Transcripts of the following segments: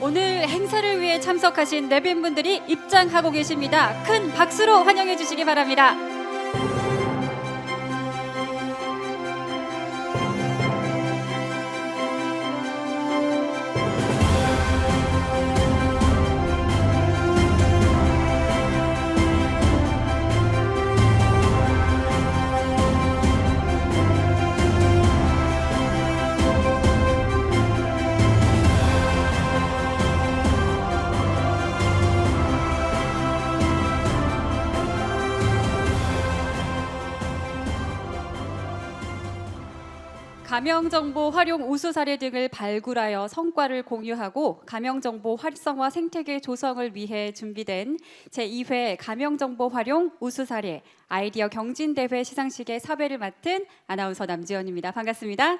오늘 행사를 위해 참석하신 내빈분들이 입장하고 계십니다. 큰 박수로 환영해 주시기 바랍니다. 가명정보 활용 우수 사례 등을 발굴하여 성과를 공유하고 가명정보 활성화 생태계 조성을 위해 준비된 제2회 가명정보 활용 우수 사례 아이디어 경진대회 시상식의 섭외를 맡은 아나운서 남지연입니다. 반갑습니다.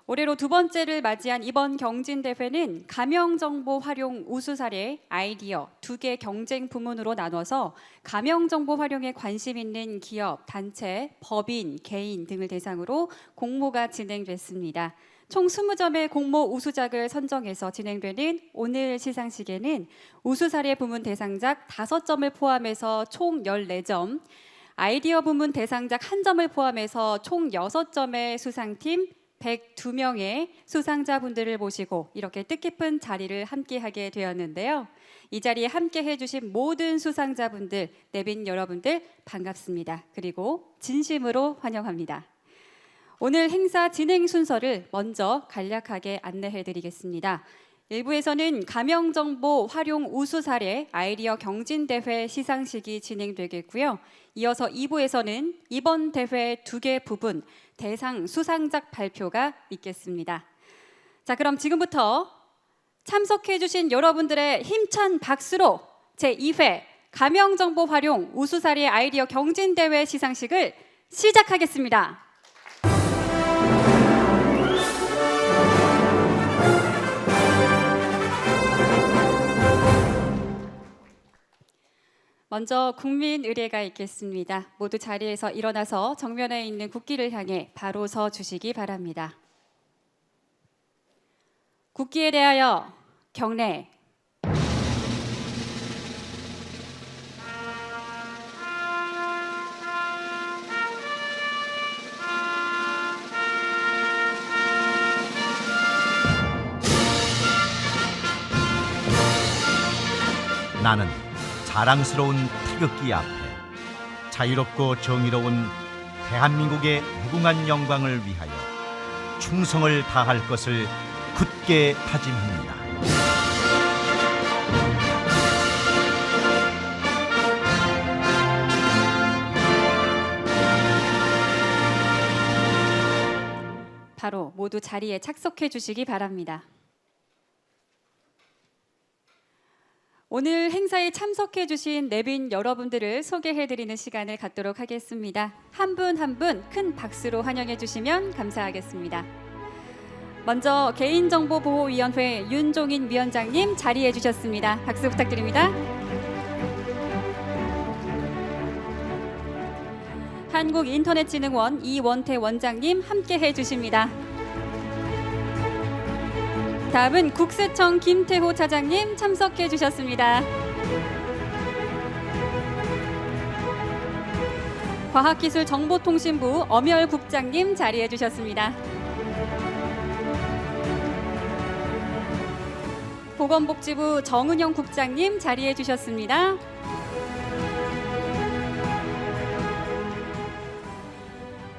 올해로 두 번째를 맞이한 이번 경진대회는 가명정보 활용 우수 사례 아이디어 2개 경쟁 부문으로 나눠서 가명정보 활용에 관심 있는 기업, 단체, 법인, 개인 등을 대상으로 공모가 진행됐습니다. 총 20점의 공모 우수작을 선정해서 진행되는 오늘 시상식에는 우수 사례 부문 대상작 5점을 포함해서 총 14점, 아이디어 부문 대상작 1점을 포함해서 총 6점의 수상팀 102명의 수상자분들을 모시고 이렇게 뜻깊은 자리를 함께하게 되었는데요. 이 자리에 함께해 주신 모든 수상자분들, 내빈 여러분들 반갑습니다. 그리고 진심으로 환영합니다. 오늘 행사 진행 순서를 먼저 간략하게 안내해 드리겠습니다. 1부에서는 가명정보 활용 우수 사례 아이디어 경진대회 시상식이 진행되겠고요. 이어서 2부에서는 이번 대회 2개 부분 대상 수상작 발표가 있겠습니다. 자, 그럼 지금부터 참석해 주신 여러분들의 힘찬 박수로 제2회 가명정보 활용 우수 사례 아이디어 경진대회 시상식을 시작하겠습니다. 먼저 국민 의례가 있겠습니다. 모두 자리에서 일어나서 정면에 있는 국기를 향해 바로 서 주시기 바랍니다. 국기에 대하여 경례. 나는 자랑스러운 태극기 앞에 자유롭고 정의로운 대한민국의 무궁한 영광을 위하여 충성을 다할 것을 굳게 다짐합니다. 바로 모두 자리에 착석해 주시기 바랍니다. 오늘 행사에 참석해 주신 내빈 여러분들을 소개해 드리는 시간을 갖도록 하겠습니다. 한 분 한 분 큰 박수로 환영해 주시면 감사하겠습니다. 먼저 개인정보보호위원회 윤종인 위원장님 자리해 주셨습니다. 박수 부탁드립니다. 한국인터넷진흥원 이원태 원장님 함께해 주십니다. 다음은 국세청 김태호 차장님 참석해 주셨습니다. 과학기술정보통신부 엄열 국장님 자리해 주셨습니다. 보건복지부 정은영 국장님 자리해 주셨습니다.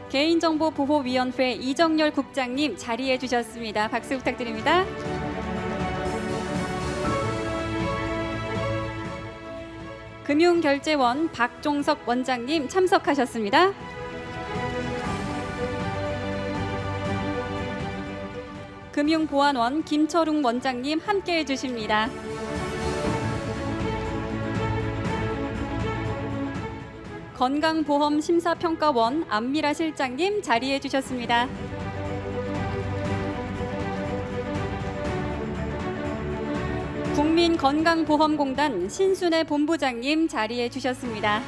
개인정보보호위원회 이정열 국장님 자리해 주셨습니다. 박수 부탁드립니다. 금융결제원 박종석 원장님 참석하셨습니다. 금융보안원 김철웅 원장님 함께해 주십니다. 건강보험심사평가원 안미라 실장님 자리해 주셨습니다. 국민건강보험공단 신순애 본부장님 자리해 주셨습니다.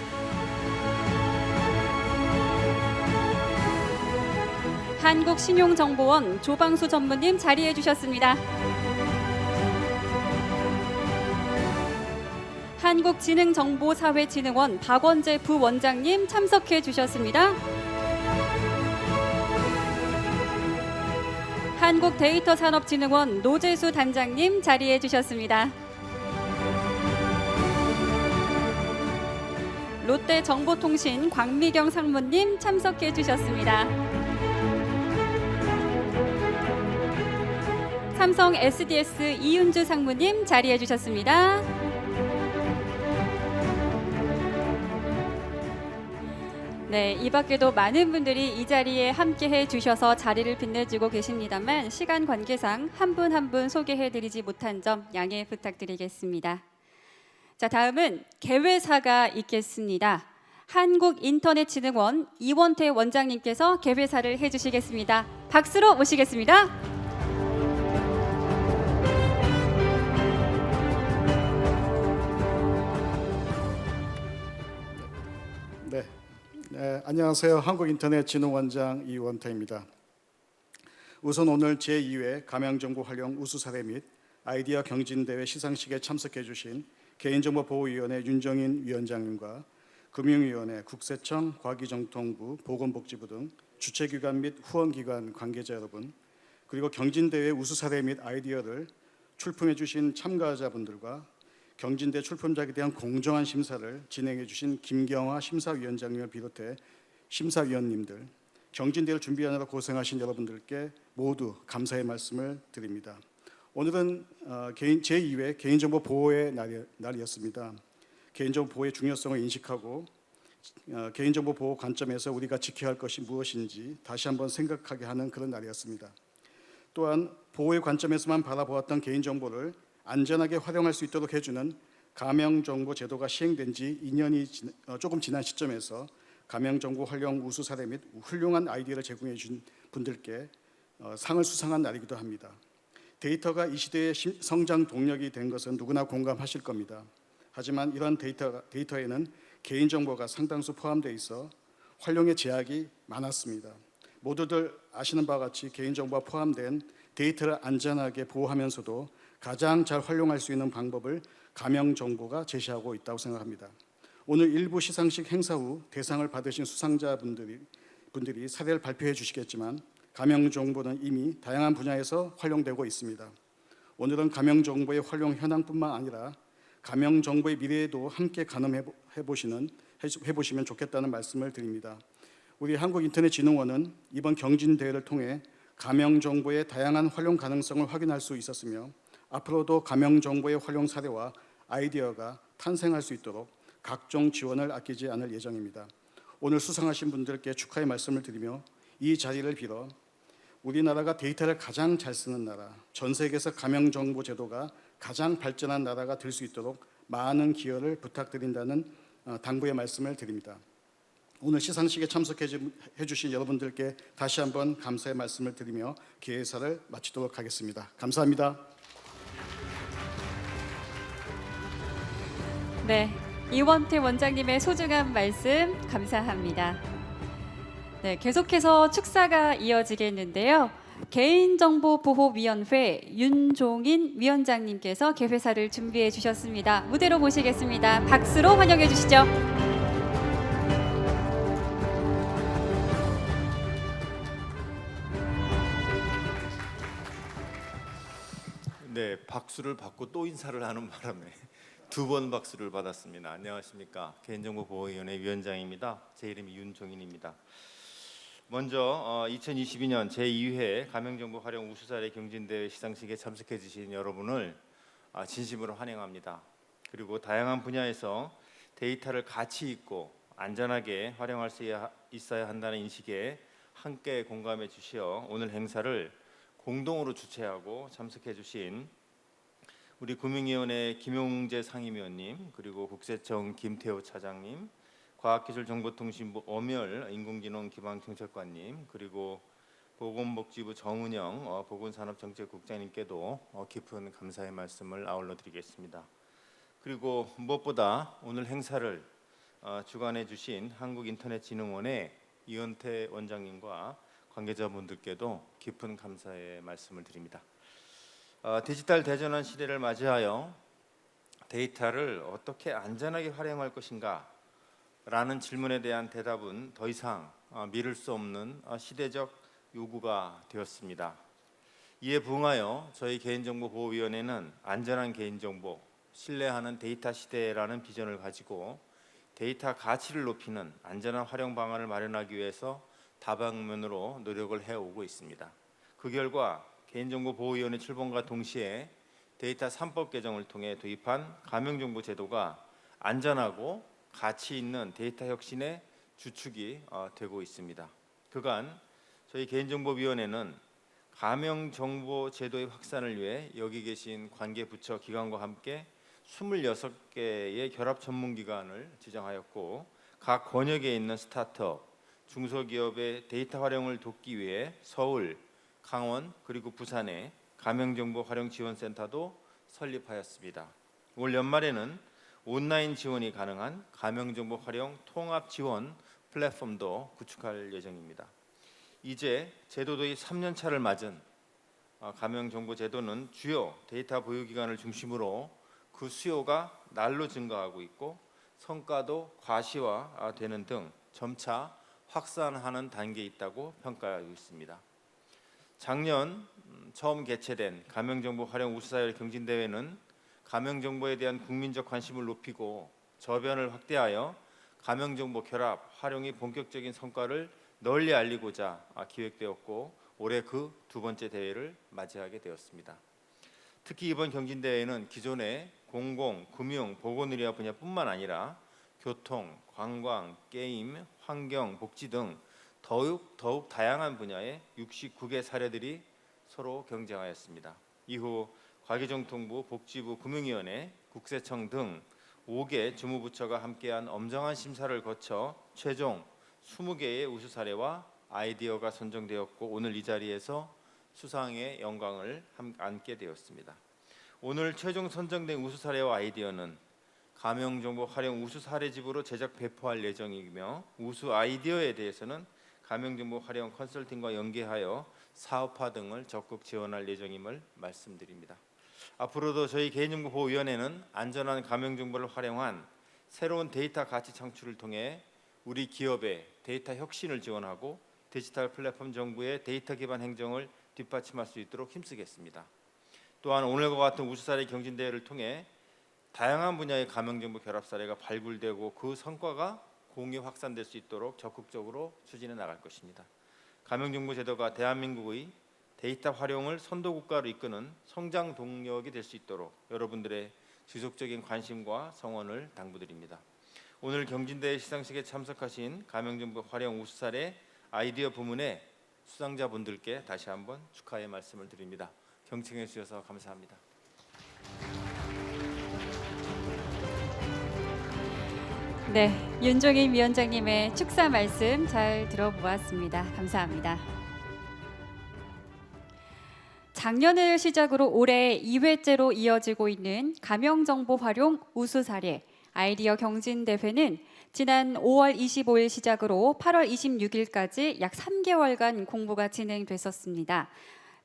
한국신용정보원 조방수 전무님 자리해 주셨습니다. 한국지능정보사회진흥원 박원재 부원장님 참석해 주셨습니다. 한국데이터산업진흥원 노재수 단장님 자리해 주셨습니다. 롯데정보통신 광미경 상무님 참석해 주셨습니다. 삼성 SDS 이윤주 상무님 자리해 주셨습니다. 네, 이 밖에도 많은 분들이 이 자리에 함께해 주셔서 자리를 빛내주고 계십니다만 시간 관계상 한 분 한 분 소개해드리지 못한 점 양해 부탁드리겠습니다. 자, 다음은 개회사가 있겠습니다. 한국인터넷진흥원 이원태 원장님께서 개회사를 해주시겠습니다. 박수로 모시겠습니다. 네, 안녕하세요. 한국인터넷진흥원장 이원태입니다. 우선 오늘 제2회 가명정보 활용 우수 사례 및 아이디어 경진대회 시상식에 참석해 주신 개인정보보호위원회 윤정인 위원장님과 금융위원회, 국세청, 과기정통부, 보건복지부 등 주최기관 및 후원기관 관계자 여러분, 그리고 경진대회 우수 사례 및 아이디어를 출품해 주신 참가자분들과 경진대 출품작에 대한 공정한 심사를 진행해 주신 김경화 심사위원장님을 비롯해 심사위원님들, 경진대회를 준비하느라 고생하신 여러분들께 모두 감사의 말씀을 드립니다. 오늘은 제2회 개인정보 보호의 날이었습니다. 개인정보 보호의 중요성을 인식하고 개인정보 보호 관점에서 우리가 지켜야 할 것이 무엇인지 다시 한번 생각하게 하는 그런 날이었습니다. 또한 보호의 관점에서만 바라보았던 개인정보를 안전하게 활용할 수 있도록 해주는 가명정보 제도가 시행된 지 2년이 조금 지난 시점에서 가명정보 활용 우수 사례 및 훌륭한 아이디어를 제공해 주신 분들께 상을 수상한 날이기도 합니다. 데이터가 이 시대의 성장 동력이 된 것은 누구나 공감하실 겁니다. 하지만 이러한 데이터에는 개인정보가 상당수 포함되어 있어 활용의 제약이 많았습니다. 모두들 아시는 바와 같이 개인정보가 포함된 데이터를 안전하게 보호하면서도 가장 잘 활용할 수 있는 방법을 가명정보가 제시하고 있다고 생각합니다. 오늘 일부 시상식 행사 후 대상을 받으신 수상자분들이 사례를 발표해 주시겠지만 가명정보는 이미 다양한 분야에서 활용되고 있습니다. 오늘은 가명정보의 활용 현황뿐만 아니라 가명정보의 미래에도 함께 가늠해 보시면 좋겠다는 말씀을 드립니다. 우리 한국인터넷진흥원은 이번 경진대회를 통해 가명정보의 다양한 활용 가능성을 확인할 수 있었으며 앞으로도 가명정보의 활용 사례와 아이디어가 탄생할 수 있도록 각종 지원을 아끼지 않을 예정입니다. 오늘 수상하신 분들께 축하의 말씀을 드리며 이 자리를 빌어 우리나라가 데이터를 가장 잘 쓰는 나라, 전 세계에서 가명정보 제도가 가장 발전한 나라가 될 수 있도록 많은 기여를 부탁드린다는 당부의 말씀을 드립니다. 오늘 시상식에 참석해 주신 여러분들께 다시 한번 감사의 말씀을 드리며 개회사를 마치도록 하겠습니다. 감사합니다. 네, 이원태 원장님의 소중한 말씀 감사합니다. 네, 계속해서 축사가 이어지겠는데요. 개인정보보호위원회 윤종인 위원장님께서 개회사를 준비해 주셨습니다. 무대로 모시겠습니다. 박수로 환영해 주시죠. 네, 박수를 받고 또 인사를 하는 바람에 두 번 박수를 받았습니다. 안녕하십니까? 개인정보보호위원회 위원장입니다. 제 이름이 윤종인입니다. 먼저 2022년 제2회 가명정보 활용 우수사례 경진대회 시상식에 참석해 주신 여러분을 진심으로 환영합니다. 그리고 다양한 분야에서 데이터를 가치 있고 안전하게 활용할 수 있어야 한다는 인식에 함께 공감해 주시어 오늘 행사를 공동으로 주최하고 참석해 주신 우리 금융위원회 김용재 상임위원님, 그리고 국세청 김태호 차장님, 과학기술정보통신부 엄열 인공지능기반정책관님, 그리고 보건복지부 정은영 보건산업정책국장님께도 깊은 감사의 말씀을 아울러 드리겠습니다. 그리고 무엇보다 오늘 행사를 주관해 주신 한국인터넷진흥원의 이원태 원장님과 관계자분들께도 깊은 감사의 말씀을 드립니다. 디지털 대전환 시대를 맞이하여 데이터를 어떻게 안전하게 활용할 것인가 라는 질문에 대한 대답은 더 이상 미룰 수 없는 시대적 요구가 되었습니다. 이에 부응하여 저희 개인정보보호위원회는 안전한 개인정보, 신뢰하는 데이터 시대라는 비전을 가지고 데이터 가치를 높이는 안전한 활용 방안을 마련하기 위해서 다방면으로 노력을 해오고 있습니다. 그 결과 개인정보보호위원회 출범과 동시에 데이터 3법 개정을 통해 도입한 가명정보 제도가 안전하고 가치 있는 데이터 혁신의 주축이 되고 있습니다. 그간 저희 개인정보위원회는 가명정보 제도의 확산을 위해 여기 계신 관계부처 기관과 함께 26개의 결합 전문기관을 지정하였고 각 권역에 있는 스타트업, 중소기업의 데이터 활용을 돕기 위해 서울, 강원 그리고 부산에 가명정보 활용 지원센터도 설립하였습니다. 올 연말에는 온라인 지원이 가능한 가명정보 활용 통합 지원 플랫폼도 구축할 예정입니다. 이제 제도 도입 3년 차를 맞은 가명정보 제도는 주요 데이터 보유기관을 중심으로 그 수요가 날로 증가하고 있고 성과도 과시화되는 등 점차 확산하는 단계에 있다고 평가하고 있습니다. 작년 처음 개최된 가명정보 활용 우수사회 경진대회는 가명정보에 대한 국민적 관심을 높이고 저변을 확대하여 가명정보 결합, 활용이 본격적인 성과를 널리 알리고자 기획되었고 올해 그 두 번째 대회를 맞이하게 되었습니다. 특히 이번 경진대회는 기존의 공공, 금융, 보건의료 분야뿐만 아니라 교통, 관광, 게임, 환경, 복지 등 더욱 다양한 분야의 69개 사례들이 서로 경쟁하였습니다. 이후 과기정통부, 복지부, 금융위원회, 국세청 등 5개 주무부처가 함께한 엄정한 심사를 거쳐 최종 20개의 우수 사례와 아이디어가 선정되었고 오늘 이 자리에서 수상의 영광을 안게 되었습니다. 오늘 최종 선정된 우수 사례와 아이디어는 가명정보 활용 우수 사례집으로 제작 배포할 예정이며 우수 아이디어에 대해서는 가명정보 활용 컨설팅과 연계하여 사업화 등을 적극 지원할 예정임을 말씀드립니다. 앞으로도 저희 개인정보보호위원회는 안전한 가명정보를 활용한 새로운 데이터 가치 창출을 통해 우리 기업의 데이터 혁신을 지원하고 디지털 플랫폼 정부의 데이터 기반 행정을 뒷받침할 수 있도록 힘쓰겠습니다. 또한 오늘과 같은 우수사례 경진대회를 통해 다양한 분야의 가명정보 결합 사례가 발굴되고 그 성과가 공유 확산될 수 있도록 적극적으로 추진해 나갈 것입니다. 가명정보 제도가 대한민국의 데이터 활용을 선도국가로 이끄는 성장 동력이 될 수 있도록 여러분들의 지속적인 관심과 성원을 당부드립니다. 오늘 경진대회 시상식에 참석하신 가명정보 활용 우수사례 아이디어 부문의 수상자분들께 다시 한번 축하의 말씀을 드립니다. 경청해 주셔서 감사합니다. 네, 윤종인 위원장님의 축사 말씀 잘 들어보았습니다. 감사합니다. 작년을 시작으로 올해 2회째로 이어지고 있는 가명정보 활용 우수 사례 아이디어 경진대회는 지난 5월 25일 시작으로 8월 26일까지 약 3개월간 공부가 진행됐었습니다.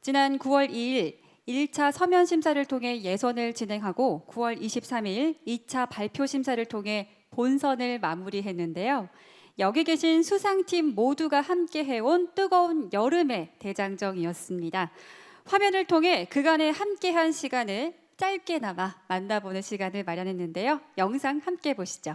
지난 9월 2일 1차 서면 심사를 통해 예선을 진행하고 9월 23일 2차 발표 심사를 통해 본선을 마무리했는데요. 여기 계신 수상팀 모두가 함께 해온 뜨거운 여름의 대장정이었습니다. 화면을 통해 그간의 함께한 시간을 짧게나마 만나보는 시간을 마련했는데요. 영상 함께 보시죠.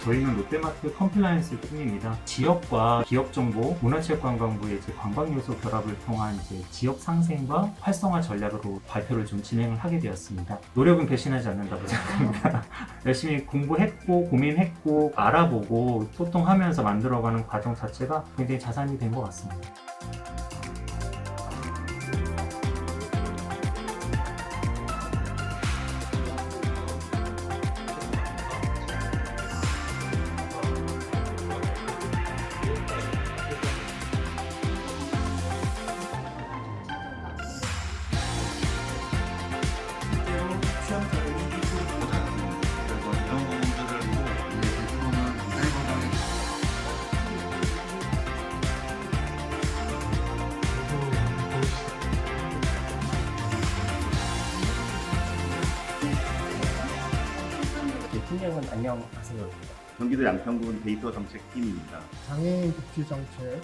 저희는 롯데마트 컴플라이언스 팀입니다. 지역과 기업정보, 문화체육관광부의 이제 관광요소 결합을 통한 이제 지역 상생과 활성화 전략으로 발표를 좀 진행을 하게 되었습니다. 노력은 배신하지 않는다고 생각합니다. 열심히 공부했고 고민했고 알아보고 소통하면서 만들어가는 과정 자체가 굉장히 자산이 된 것 같습니다. 팀장은 안녕하세요. 경기도 양평군 데이터 정책팀입니다. 장애인 복지 정책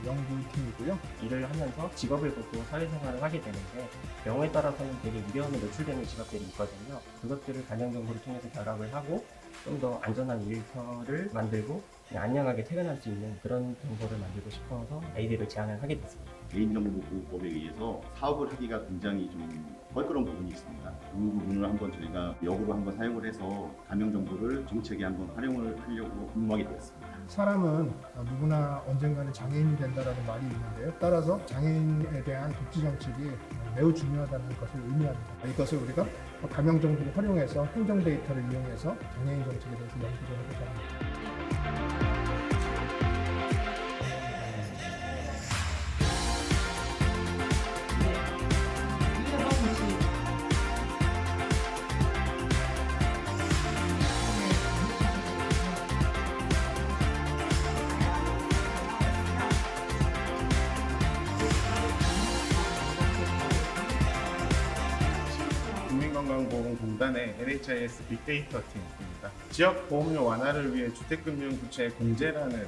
연구팀이고요. 일을 하면서 직업을 갖고 사회생활을 하게 되는데 경우에 따라서는 되게 위험에 노출되는 직업들이 있거든요. 그것들을 가정 정보를 통해서 결합을 하고 좀 더 안전한 일터를 만들고 그냥 안녕하게 퇴근할 수 있는 그런 정보를 만들고 싶어서 아이디어를 제안을 하게 됐습니다. 개인정보보호법에 의해서 사업을 하기가 굉장히 좀 껄끄러운 부분이 있습니다. 그 부분을 한번 저희가 역으로 한번 사용을 해서 가명정보를 정책에 한번 활용을 하려고 임하게 되었습니다. 사람은 누구나 언젠가는 장애인이 된다라는 말이 있는데요. 따라서 장애인에 대한 복지 정책이 매우 중요하다는 것을 의미합니다. 이것을 우리가 가명 정보를 활용해서 행정 데이터를 이용해서 장애인 정책에 대해서 연구를 해보자 합니다. 국민건강보험공단의 NHIS 빅데이터 팀입니다. 지역 보험료 완화를 위해 주택금융부채 공제라는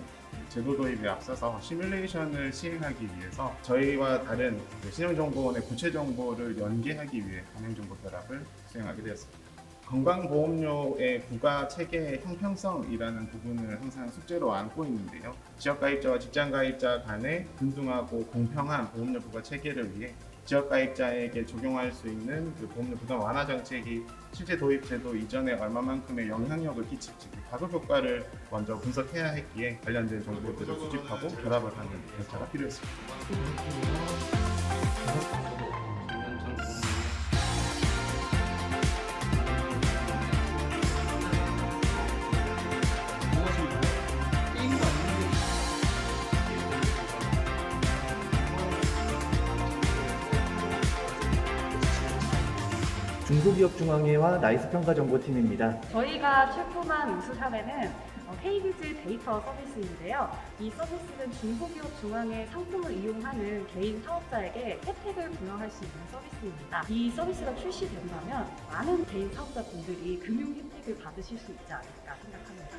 제도 도입에 앞서서 시뮬레이션을 시행하기 위해서 저희와 다른 신용정보원의 부채 정보를 연계하기 위해 가명정보 결합을 수행하게 되었습니다. 건강보험료의 부과 체계의 형평성이라는 부분을 항상 숙제로 안고 있는데요. 지역가입자와 직장가입자 간의 균등하고 공평한 보험료 부과 체계를 위해 지역가입자에게 적용할 수 있는 그 보험료 부담 완화 정책이 실제 도입 제도 이전에 얼마만큼의 영향력을 끼칠지 가급 효과를 먼저 분석해야 했기에 관련된 정보들을 수집하고 결합을 하는 절차가 필요했습니다. 중소기업중앙회와 나이스평가정보팀입니다. 저희가 출품한 우수 사례는 헤이비즈 데이터 서비스인데요. 이 서비스는 중소기업 중앙회 상품을 이용하는 개인 사업자에게 혜택을 부여할 수 있는 서비스입니다. 이 서비스가 출시된다면 많은 개인 사업자분들이 금융 혜택을 받으실 수 있지 않을까 생각합니다.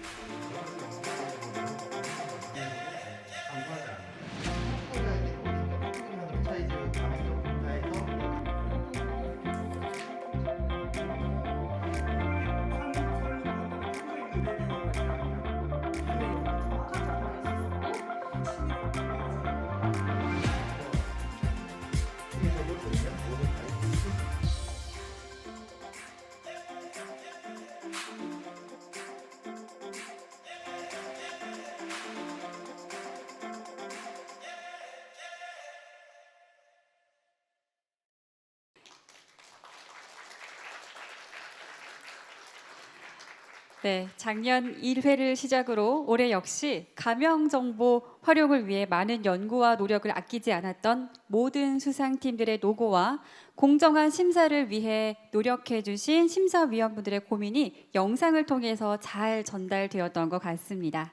네, 작년 1회를 시작으로 올해 역시 가명 정보 활용을 위해 많은 연구와 노력을 아끼지 않았던 모든 수상팀들의 노고와 공정한 심사를 위해 노력해 주신 심사위원분들의 고민이 영상을 통해서 잘 전달되었던 것 같습니다.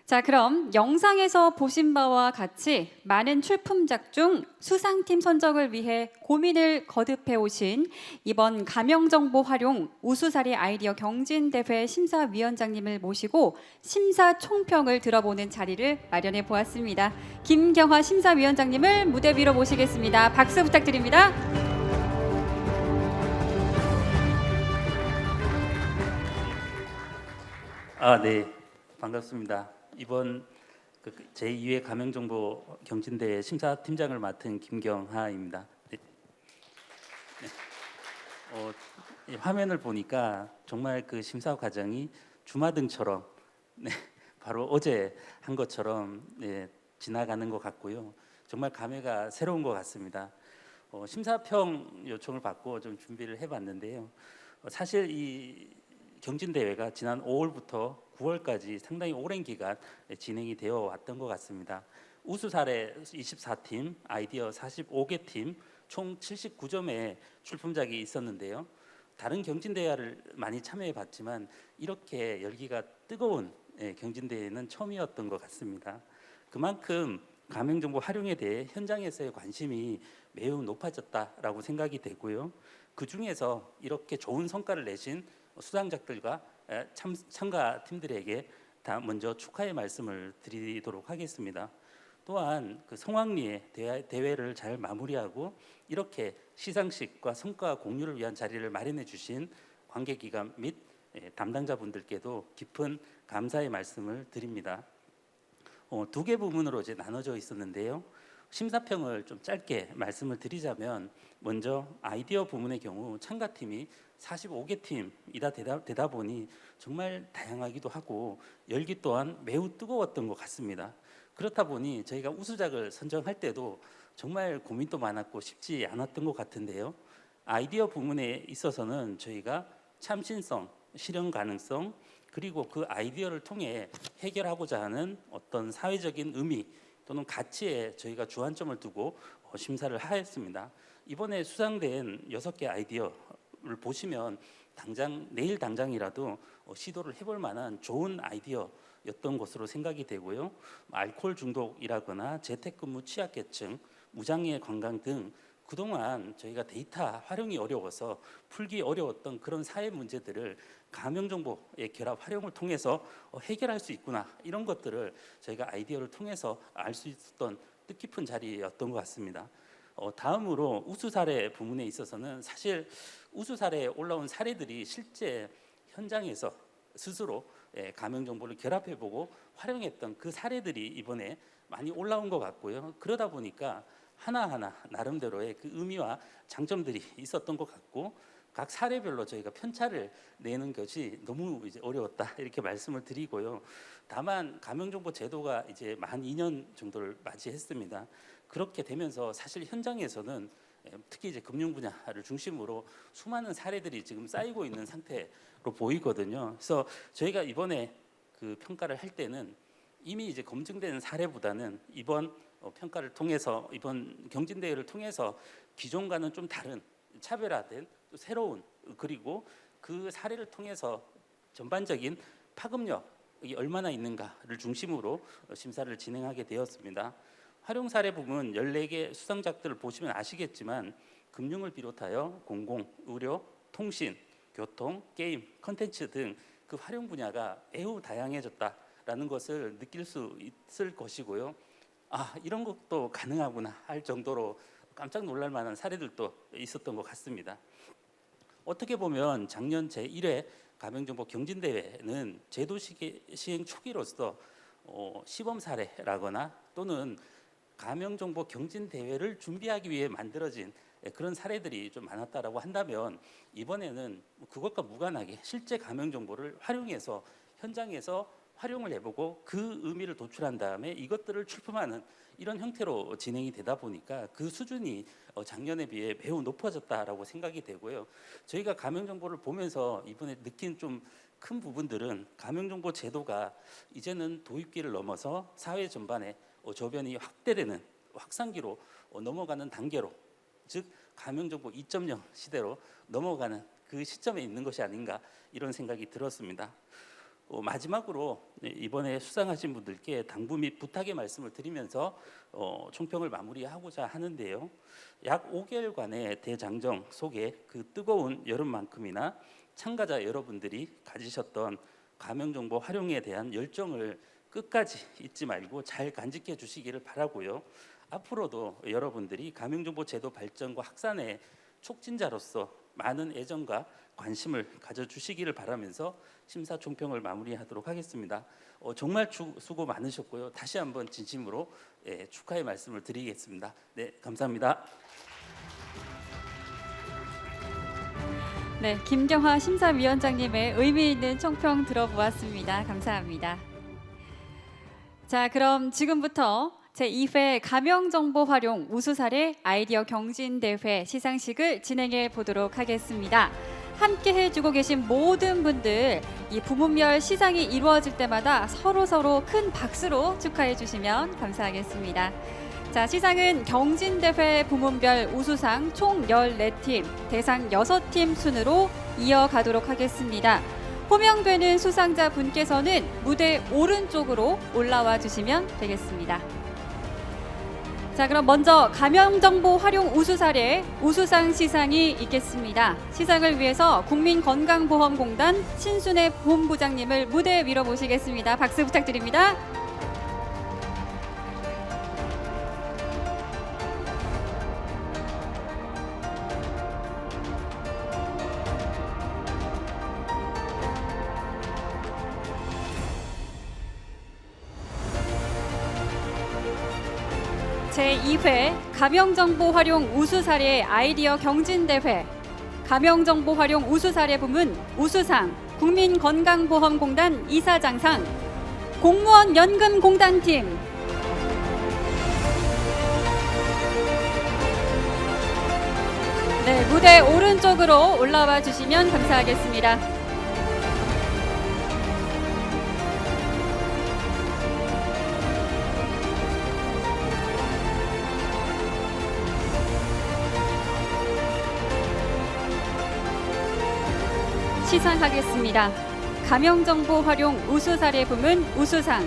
자, 그럼 영상에서 보신 바와 같이 많은 출품작 중 수상팀 선정을 위해 고민을 거듭해 오신 이번 가명정보 활용 우수사례 아이디어 경진대회 심사위원장님을 모시고 심사 총평을 들어보는 자리를 마련해 보았습니다. 김경화 심사위원장님을 무대 위로 모시겠습니다. 박수 부탁드립니다. 네. 반갑습니다. 이번 제2회 가명정보 경진대회 심사팀장을 맡은 김경하입니다. 네. 이 화면을 보니까 정말 그 심사 과정이 주마등처럼 바로 어제 한 것처럼 지나가는 것 같고요. 정말 감회가 새로운 것 같습니다. 심사평 요청을 받고 좀 준비를 해봤는데요. 사실 이 경진대회가 지난 5월부터 9월까지 상당히 오랜 기간 진행이 되어 왔던 것 같습니다. 우수 사례 24팀, 아이디어 45개 팀, 총 79점의 출품작이 있었는데요. 다른 경진대회를 많이 참여해 봤지만 이렇게 열기가 뜨거운 경진대회는 처음이었던 것 같습니다. 그만큼 가명정보 활용에 대해 현장에서의 관심이 매우 높아졌다라고 생각이 되고요. 그 중에서 이렇게 좋은 성과를 내신 수상작들과 참가 팀들에게 다 먼저 축하의 말씀을 드리도록 하겠습니다. 또한 그 성황리에 대회를 잘 마무리하고 이렇게 시상식과 성과 공유를 위한 자리를 마련해 주신 관계기관 및 담당자분들께도 깊은 감사의 말씀을 드립니다. 두 개 부문으로 이제 나눠져 있었는데요. 심사평을 좀 짧게 말씀을 드리자면 먼저 아이디어 부문의 경우 참가팀이 45개 팀이다 되다 보니 정말 다양하기도 하고 열기 또한 매우 뜨거웠던 것 같습니다. 그렇다 보니 저희가 우수작을 선정할 때도 정말 고민도 많았고 쉽지 않았던 것 같은데요. 아이디어 부문에 있어서는 저희가 참신성, 실현 가능성, 그리고 그 아이디어를 통해 해결하고자 하는 어떤 사회적인 의미 또는 가치에 저희가 주안점을 두고 심사를 하였습니다. 이번에 수상된 6개 아이디어를 보시면 내일 당장이라도 시도를 해볼 만한 좋은 아이디어였던 것으로 생각이 되고요. 알코올 중독이라거나 재택근무 취약계층, 무장애 관광 등 그동안 저희가 데이터 활용이 어려워서 풀기 어려웠던 그런 사회 문제들을 가명정보의 결합 활용을 통해서 해결할 수 있구나, 이런 것들을 저희가 아이디어를 통해서 알 수 있었던 뜻깊은 자리였던 것 같습니다. 다음으로 우수 사례 부문에 있어서는 사실 우수 사례에 올라온 사례들이 실제 현장에서 스스로 가명정보를 결합해보고 활용했던 그 사례들이 이번에 많이 올라온 것 같고요. 그러다 보니까 하나하나 나름대로의 그 의미와 장점들이 있었던 것 같고 각 사례별로 저희가 편차를 내는 것이 너무 이제 어려웠다, 이렇게 말씀을 드리고요. 다만 가명정보 제도가 이제 만 2년 정도를 맞이했습니다. 그렇게 되면서 사실 현장에서는 특히 이제 금융 분야를 중심으로 수많은 사례들이 지금 쌓이고 있는 상태로 보이거든요. 그래서 저희가 이번에 그 평가를 할 때는 이미 이제 검증된 사례보다는 이번 평가를 통해서, 이번 경진대회를 통해서 기존과는 좀 다른 차별화된 또 새로운, 그리고 그 사례를 통해서 전반적인 파급력이 얼마나 있는가를 중심으로 심사를 진행하게 되었습니다. 활용 사례 부분 14개 수상작들을 보시면 아시겠지만 금융을 비롯하여 공공, 의료, 통신, 교통, 게임, 컨텐츠 등 그 활용 분야가 매우 다양해졌다라는 것을 느낄 수 있을 것이고요. 이런 것도 가능하구나 할 정도로 깜짝 놀랄 만한 사례들도 있었던 것 같습니다. 어떻게 보면 작년 제1회 가명정보 경진대회는 제도 시행 초기로서 시범 사례라거나 또는 가명정보 경진대회를 준비하기 위해 만들어진 그런 사례들이 좀 많았다라고 한다면, 이번에는 그것과 무관하게 실제 가명정보를 활용해서 현장에서 활용을 해보고 그 의미를 도출한 다음에 이것들을 출품하는 이런 형태로 진행이 되다 보니까 그 수준이 작년에 비해 매우 높아졌다라고 생각이 되고요. 저희가 가명정보를 보면서 이번에 느낀 좀 큰 부분들은 가명정보 제도가 이제는 도입기를 넘어서 사회 전반에 저변이 확대되는 확산기로 넘어가는 단계로, 즉 가명정보 2.0 시대로 넘어가는 그 시점에 있는 것이 아닌가, 이런 생각이 들었습니다. 마지막으로 이번에 수상하신 분들께 당부 및 부탁의 말씀을 드리면서 총평을 마무리하고자 하는데요. 약 5개월간의 대장정 속에 그 뜨거운 여름만큼이나 참가자 여러분들이 가지셨던 가명정보 활용에 대한 열정을 끝까지 잊지 말고 잘 간직해 주시기를 바라고요. 앞으로도 여러분들이 가명정보 제도 발전과 확산의 촉진자로서 많은 애정과 관심을 가져주시기를 바라면서 심사 총평을 마무리하도록 하겠습니다. 정말 수고 많으셨고요. 다시 한번 진심으로 축하의 말씀을 드리겠습니다. 네, 감사합니다. 네, 김경화 심사위원장님의 의미 있는 총평 들어보았습니다. 감사합니다. 자, 그럼 지금부터 제2회 가명정보 활용 우수 사례 아이디어 경진대회 시상식을 진행해 보도록 하겠습니다. 함께 해주고 계신 모든 분들, 이 부문별 시상이 이루어질 때마다 서로 큰 박수로 축하해 주시면 감사하겠습니다. 자, 시상은 경진대회 부문별 우수상 총 14팀, 대상 6팀 순으로 이어가도록 하겠습니다. 호명되는 수상자 분께서는 무대 오른쪽으로 올라와 주시면 되겠습니다. 자, 그럼 먼저 가명정보 활용 우수 사례 우수상 시상이 있겠습니다. 시상을 위해서 국민건강보험공단 신순애 본부장님을 무대 위로 모시겠습니다. 박수 부탁드립니다. 제2회 가명정보 활용 우수 사례 아이디어 경진대회 가명정보 활용 우수 사례 부문 우수상 국민건강보험공단 이사장상 공무원 연금공단팀 네, 무대 오른쪽으로 올라와 주시면 감사하겠습니다. 시상하겠습니다. 가명정보 활용 우수 사례 부문 우수상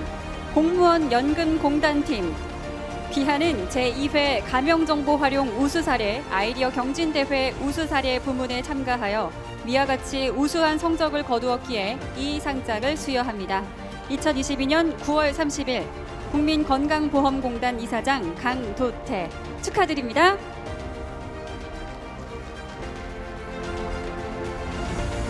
공무원 연금공단팀 귀하는 제2회 가명정보 활용 우수 사례 아이디어 경진대회 우수 사례 부문에 참가하여 위와 같이 우수한 성적을 거두었기에 이 상장을 수여합니다. 2022년 9월 30일 국민건강보험공단 이사장 강도태 축하드립니다.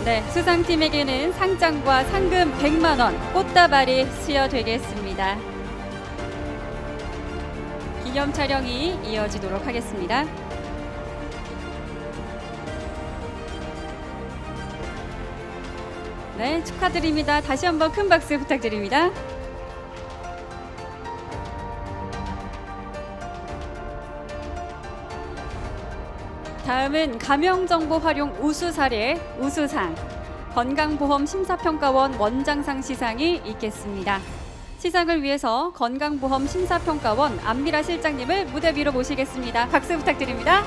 네, 수상팀에게는 상장과 상금 100만 원, 꽃다발이 수여되겠습니다. 기념 촬영이 이어지도록 하겠습니다. 네, 축하드립니다. 다시 한번 큰 박수 부탁드립니다. 다음은 가명정보 활용 우수 사례 우수상 건강보험 심사평가원 원장상 시상이 있겠습니다. 시상을 위해서 건강보험 심사평가원 안미라 실장님을 무대 위로 모시겠습니다. 박수 부탁드립니다.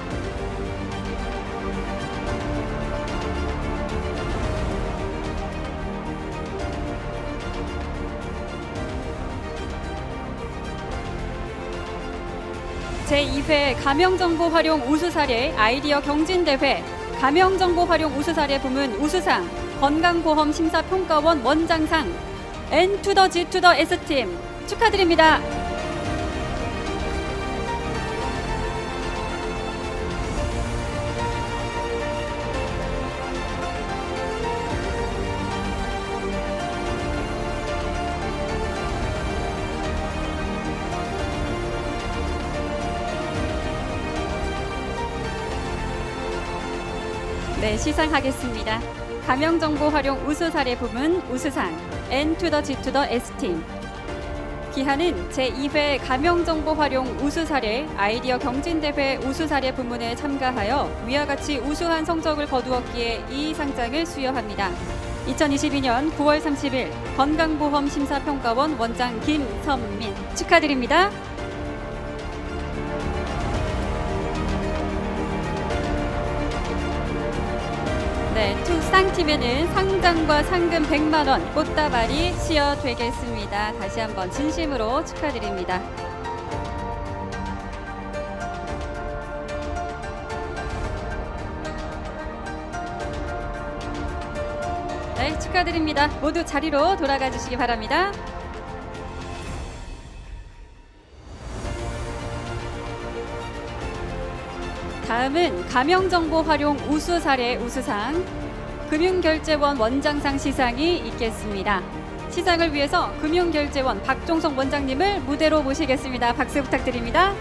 제2회 가명정보 활용 우수 사례 아이디어 경진대회 가명정보 활용 우수 사례 부문 우수상 건강보험 심사평가원 원장상 N to the G to the S팀 축하드립니다. 네, 시상하겠습니다. 가명정보 활용 우수 사례 부문 우수상 N to the G to the S팀 기하는 제2회 가명정보 활용 우수 사례 아이디어 경진대회 우수 사례 부문에 참가하여 위와 같이 우수한 성적을 거두었기에 이 상장을 수여합니다. 2022년 9월 30일 건강보험 심사평가원 원장 김선민 축하드립니다. 네, 수상팀에는 상장과 상금 100만 원, 꽃다발이 수여되겠습니다. 다시 한번 진심으로 축하드립니다. 네, 축하드립니다. 모두 자리로 돌아가 주시기 바랍니다. 다음은 가명정보 활용 우수 사례 우수상, 금융결제원 원장상 시상이 있겠습니다. 시상을 위해서 금융결제원 박종석 원장님을 무대로 모시겠습니다. 박수 부탁드립니다.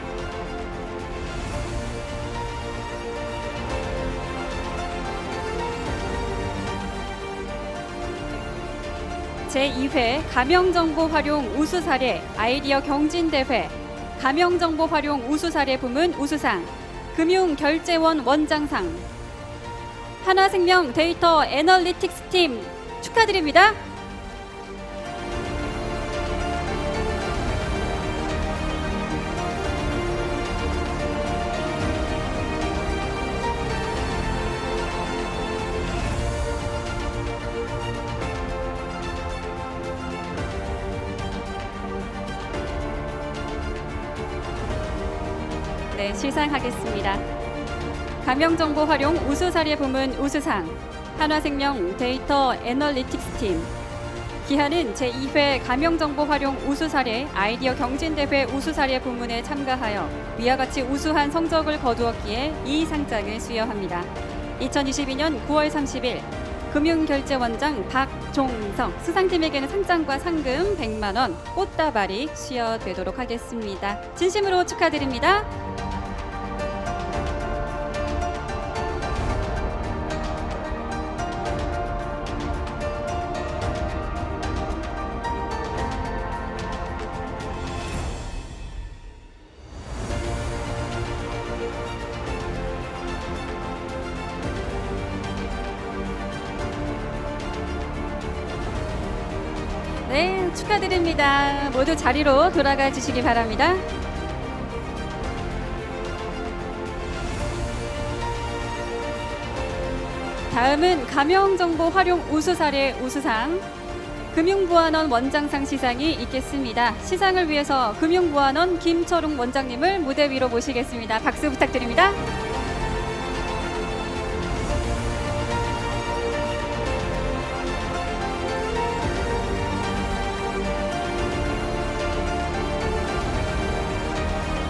제2회 가명정보 활용 우수 사례 아이디어 경진대회 가명정보 활용 우수 사례 부문 우수상, 금융결제원 원장상, 하나생명 데이터 애널리틱스 팀 축하드립니다. 네, 시상하겠습니다. 가명정보 활용 우수 사례 부문 우수상, 한화생명 데이터 애널리틱스 팀. 기한은 제2회 가명정보 활용 우수 사례 아이디어 경진대회 우수 사례 부문에 참가하여 위와 같이 우수한 성적을 거두었기에 이 상장을 수여합니다. 2022년 9월 30일 금융결제원장 박종석 수상팀에게는 상장과 상금 100만 원, 꽃다발이 수여되도록 하겠습니다. 진심으로 축하드립니다. 네, 축하드립니다. 모두 자리로 돌아가 주시기 바랍니다. 다음은 가명정보 활용 우수 사례 우수상, 금융부안원 원장상 시상이 있겠습니다. 시상을 위해서 금융부안원 김철웅 원장님을 무대 위로 모시겠습니다. 박수 부탁드립니다.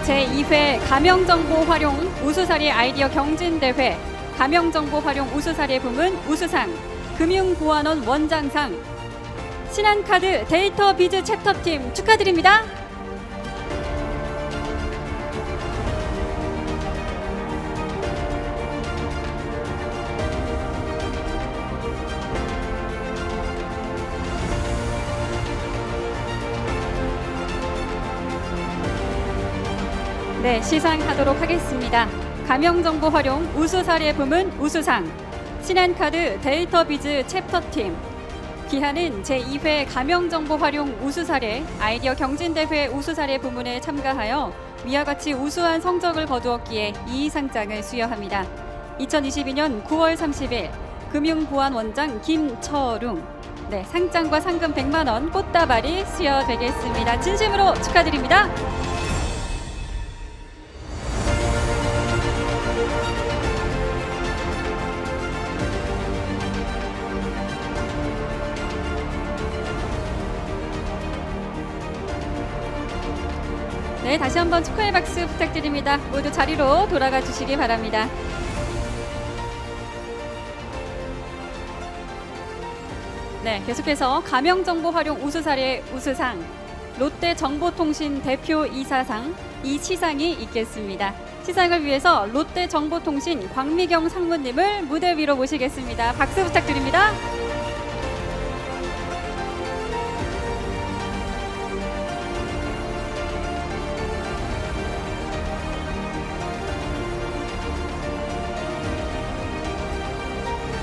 제2회 가명정보 활용 우수사례 아이디어 경진대회 가명정보 활용 우수사례 부문 우수상, 금융보안원 원장상, 신한카드 데이터 비즈 챕터팀 축하드립니다. 네, 시상하도록 하겠습니다. 가명정보 활용 우수사례 부문 우수상, 신한카드 데이터비즈 챕터팀. 기한은 제2회 가명정보 활용 우수사례 아이디어 경진대회 우수사례 부문에 참가하여 위와 같이 우수한 성적을 거두었기에 이 상장을 수여합니다. 2022년 9월 30일 금융보안원장 김철웅. 네, 상장과 상금 100만 원, 꽃다발이 수여되겠습니다. 진심으로 축하드립니다. 네, 다시 한번 축하의 박수 부탁드립니다. 모두 자리로 돌아가 주시기 바랍니다. 네, 계속해서 가명정보 활용 우수사례 우수상, 롯데정보통신 대표 이사상, 이 시상이 있겠습니다. 시상을 위해서 롯데정보통신 광미경 상무님을 무대 위로 모시겠습니다. 박수 부탁드립니다.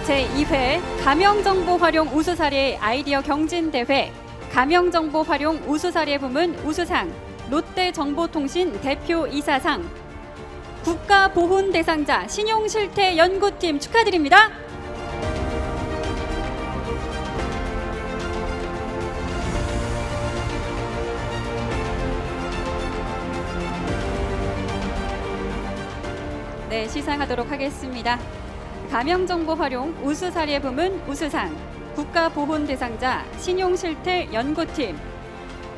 제2회 가명정보 활용 우수사례 아이디어 경진대회 가명정보 활용 우수사례 부문 우수상, 롯데정보통신 대표 이사상, 국가보훈 대상자 신용실태 연구팀 축하드립니다. 네, 시상하도록 하겠습니다. 가명정보 활용 우수사례 부문 우수상, 국가보훈 대상자 신용실태 연구팀.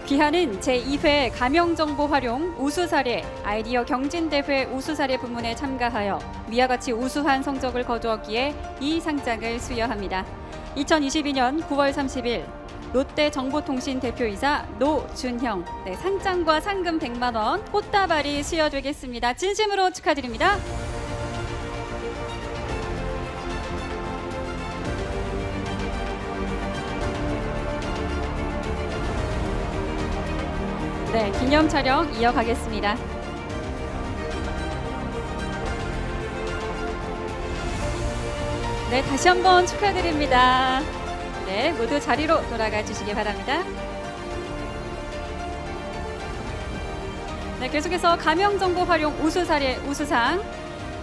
귀하는 제2회 가명정보 활용 우수사례 아이디어 경진대회 우수사례 부문에 참가하여 위와 같이 우수한 성적을 거두었기에 이 상장을 수여합니다. 2022년 9월 30일 롯데정보통신 대표이사 노준형, 상장과 상금 100만 원 꽃다발이 수여되겠습니다. 진심으로 축하드립니다. 네, 기념 촬영 이어가겠습니다. 네, 다시 한번 축하드립니다. 네, 모두 자리로 돌아가 주시기 바랍니다. 네, 계속해서 가명정보 활용 우수사례 우수상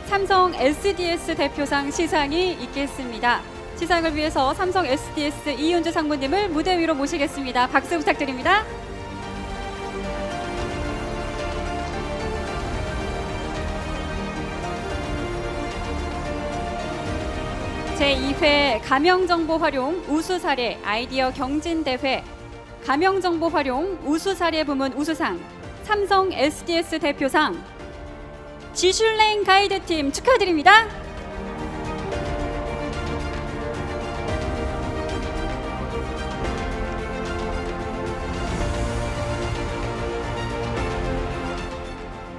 삼성 SDS 대표상 시상이 있겠습니다. 시상을 위해서 삼성 SDS 이윤주 상무님을 무대 위로 모시겠습니다. 박수 부탁드립니다. 제2회 가명정보 활용 우수사례 아이디어 경진대회 가명정보 활용 우수사례 부문 우수상 삼성 SDS 대표상 지슐랭 가이드팀 축하드립니다.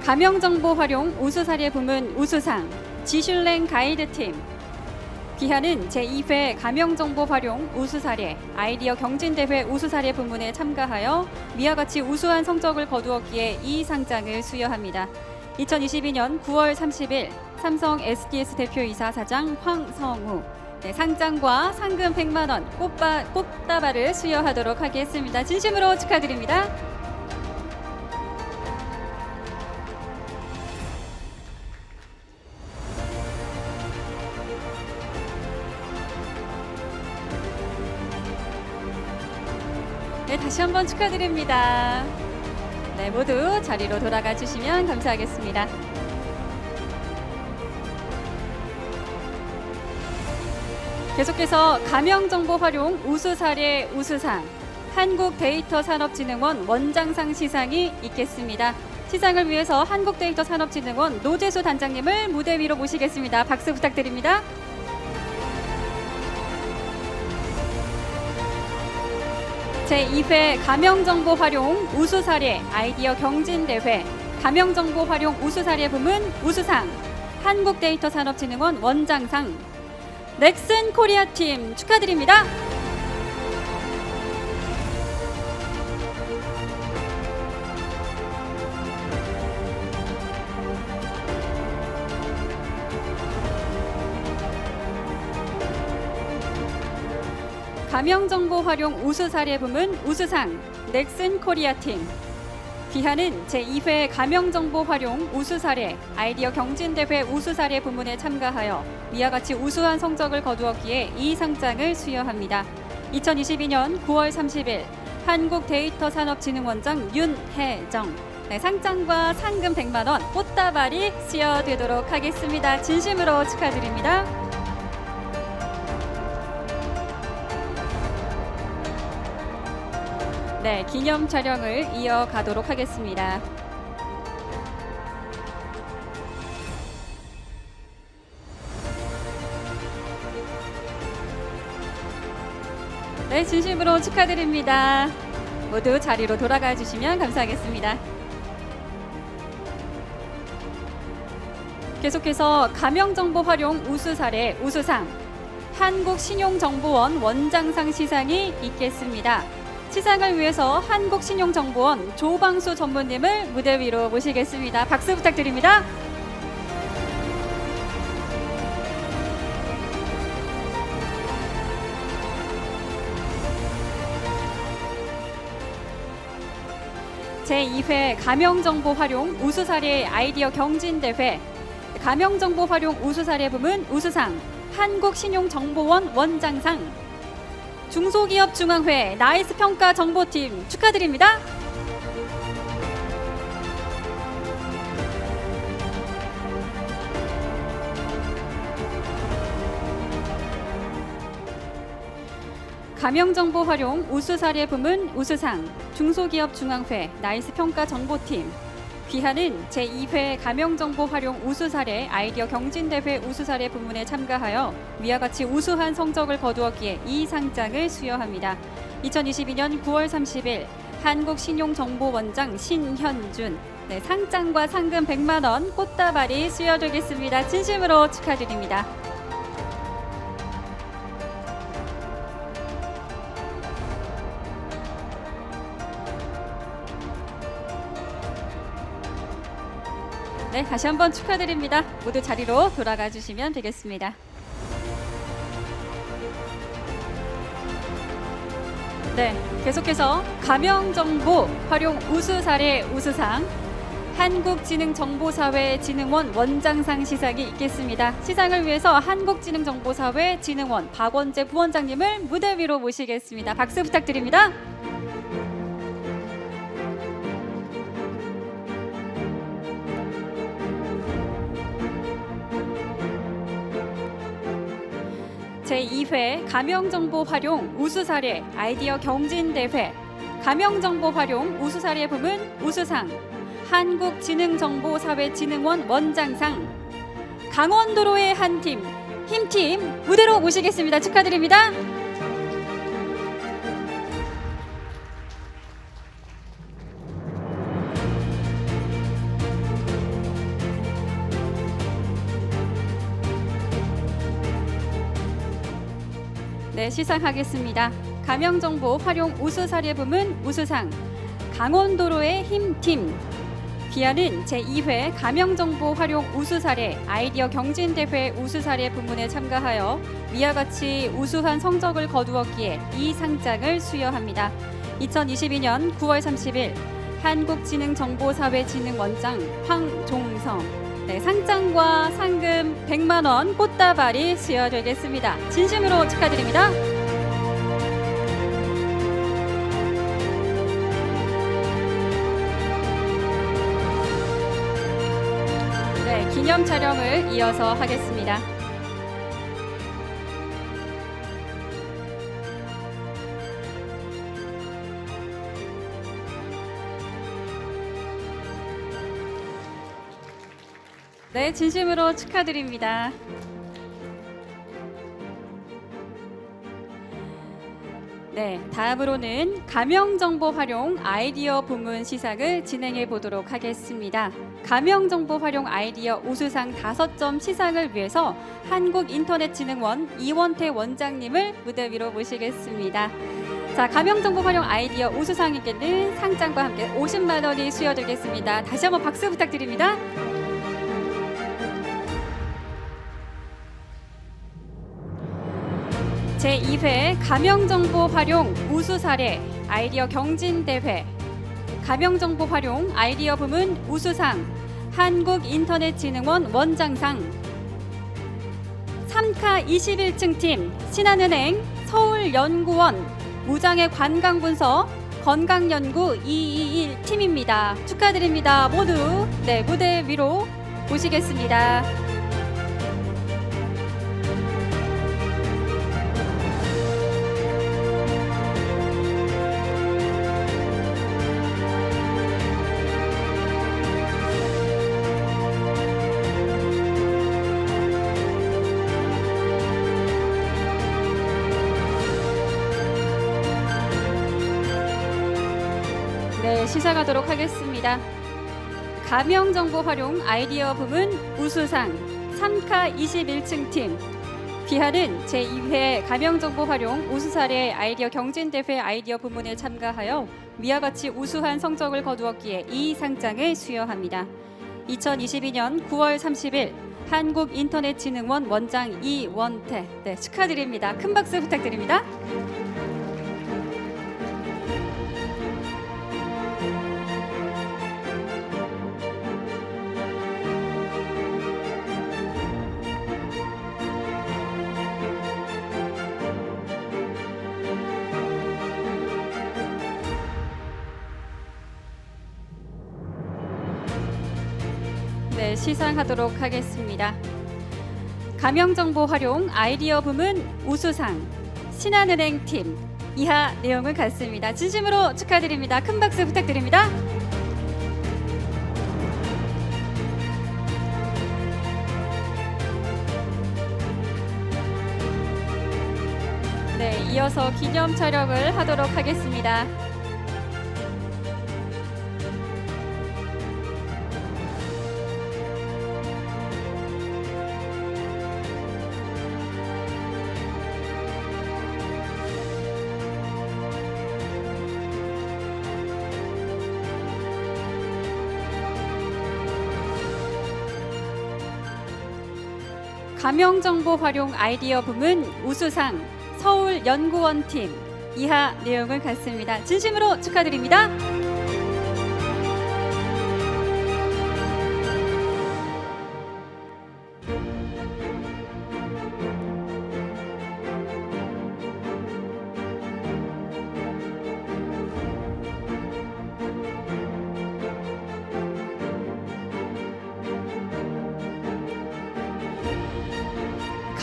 가명정보 활용 우수사례 부문 우수상 지슐랭 가이드팀 귀하는 제2회 가명정보 활용 우수사례 아이디어 경진대회 우수사례 부문에 참가하여 위와 같이 우수한 성적을 거두었기에 이 상장을 수여합니다. 2022년 9월 30일 삼성 SDS 대표이사 사장 황성우 상장과 상금 100만 원 꽃다발을 수여하도록 하겠습니다. 진심으로 축하드립니다. 네, 다시 한번 축하드립니다. 네, 모두 자리로 돌아가 주시면 감사하겠습니다. 계속해서 가명정보 활용 우수사례 우수상 한국데이터산업진흥원 원장상 시상이 있겠습니다. 시상을 위해서 한국데이터산업진흥원 노재수 단장님을 무대 위로 모시겠습니다. 박수 부탁드립니다. 제2회 가명정보 활용 우수사례 아이디어 경진대회 가명정보 활용 우수사례 부문 우수상 한국데이터산업진흥원 원장상 넥슨 코리아팀 축하드립니다. 가명정보 활용 우수사례 부문 우수상 넥슨 코리아팀 귀하는 제2회 가명정보 활용 우수사례 아이디어 경진대회 우수사례 부문에 참가하여 위와 같이 우수한 성적을 거두었기에 이 상장을 수여합니다. 2022년 9월 30일 한국데이터산업진흥원장 윤혜정 상장과 상금 100만 원 꽃다발이 수여되도록 하겠습니다. 진심으로 축하드립니다. 네, 기념 촬영을 이어가도록 하겠습니다. 네, 진심으로 축하드립니다. 모두 자리로 돌아가 주시면 감사하겠습니다. 계속해서 가명정보 활용 우수사례 우수상 한국신용정보원 원장상 시상이 있겠습니다. 시상을 위해서 한국신용정보원 조방수 전무님을 무대 위로 모시겠습니다. 박수 부탁드립니다. 제2회 가명정보 활용 우수사례 아이디어 경진대회 가명정보 활용 우수사례 부문 우수상 한국신용정보원 원장상 중소기업 중앙회 나이스 평가 정보팀 축하드립니다. 가명정보 활용 우수 사례 부문 우수상, 중소기업 중앙회 나이스 평가 정보팀, 귀하는 제2회 가명정보 활용 우수 사례 아이디어 경진대회 우수 사례 부문에 참가하여 위와 같이 우수한 성적을 거두었기에 이 상장을 수여합니다. 2022년 9월 30일 한국신용정보원장 신현준, 네, 상장과 상금 100만 원 꽃다발이 수여되겠습니다. 진심으로 축하드립니다. 네, 다시 한번 축하드립니다. 모두 자리로 돌아가 주시면 되겠습니다. 네, 계속해서 가명정보 활용 우수 사례 우수상 한국지능정보사회진흥원 원장상 시상이 있겠습니다. 시상을 위해서 한국지능정보사회진흥원 박원재 부원장님을 무대 위로 모시겠습니다. 박수 부탁드립니다. 제2회 가명정보 활용 우수사례 아이디어 경진대회 가명정보 활용 우수사례 부문 우수상 한국지능정보사회진흥원 원장상 강원도로의 한 팀 힘팀 무대로 모시겠습니다. 축하드립니다. 네, 시상하겠습니다. 가명정보 활용 우수 사례 부문 우수상 강원도로의 힘팀 귀하는 제2회 가명정보 활용 우수 사례 아이디어 경진대회 우수 사례 부문에 참가하여 위와 같이 우수한 성적을 거두었기에 이 상장을 수여합니다. 2022년 9월 30일 한국지능정보사회진흥원장 황종성, 네, 상장과 상금 100만 원 꽃다발이 수여되겠습니다. 진심으로 축하드립니다. 네, 기념 촬영을 이어서 하겠습니다. 네, 진심으로 축하드립니다. 네, 다음으로는 가명정보 활용 아이디어 부문 시상을 진행해 보도록 하겠습니다. 가명정보 활용 아이디어 우수상 5점 시상을 위해서 한국인터넷진흥원 이원태 원장님을 무대 위로 모시겠습니다. 자, 가명정보 활용 아이디어 우수상에게는 상장과 함께 50만 원이 수여되겠습니다. 다시 한번 박수 부탁드립니다. 제2회 가명정보 활용 우수 사례 아이디어 경진대회 가명정보 활용 아이디어 부문 우수상 한국인터넷진흥원 원장상 3카 21층 팀 신한은행 서울연구원 무장애 관광분서 건강연구 221 팀입니다. 축하드립니다. 모두 네, 무대 위로 모시겠습니다. 네, 시작하도록 하겠습니다. 가명정보 활용 아이디어 부문 우수상 3카 21층 팀 귀하는 제2회 가명정보 활용 우수사례 아이디어 경진대회 아이디어 부문에 참가하여 위와 같이 우수한 성적을 거두었기에 이 상장을 수여합니다. 2022년 9월 30일 한국인터넷진흥원 원장 이원태, 네, 축하드립니다. 큰 박수 부탁드립니다. 네, 시상하도록 하겠습니다. 가명정보 활용 아이디어 부문 우수상 신한은행 팀 이하 내용은 같습니다. 진심으로 축하드립니다. 큰 박수 부탁드립니다. 네, 이어서 기념 촬영을 하도록 하겠습니다. 가명정보 활용 아이디어 부문 우수상 서울연구원팀 이하 내용은 같습니다. 진심으로 축하드립니다.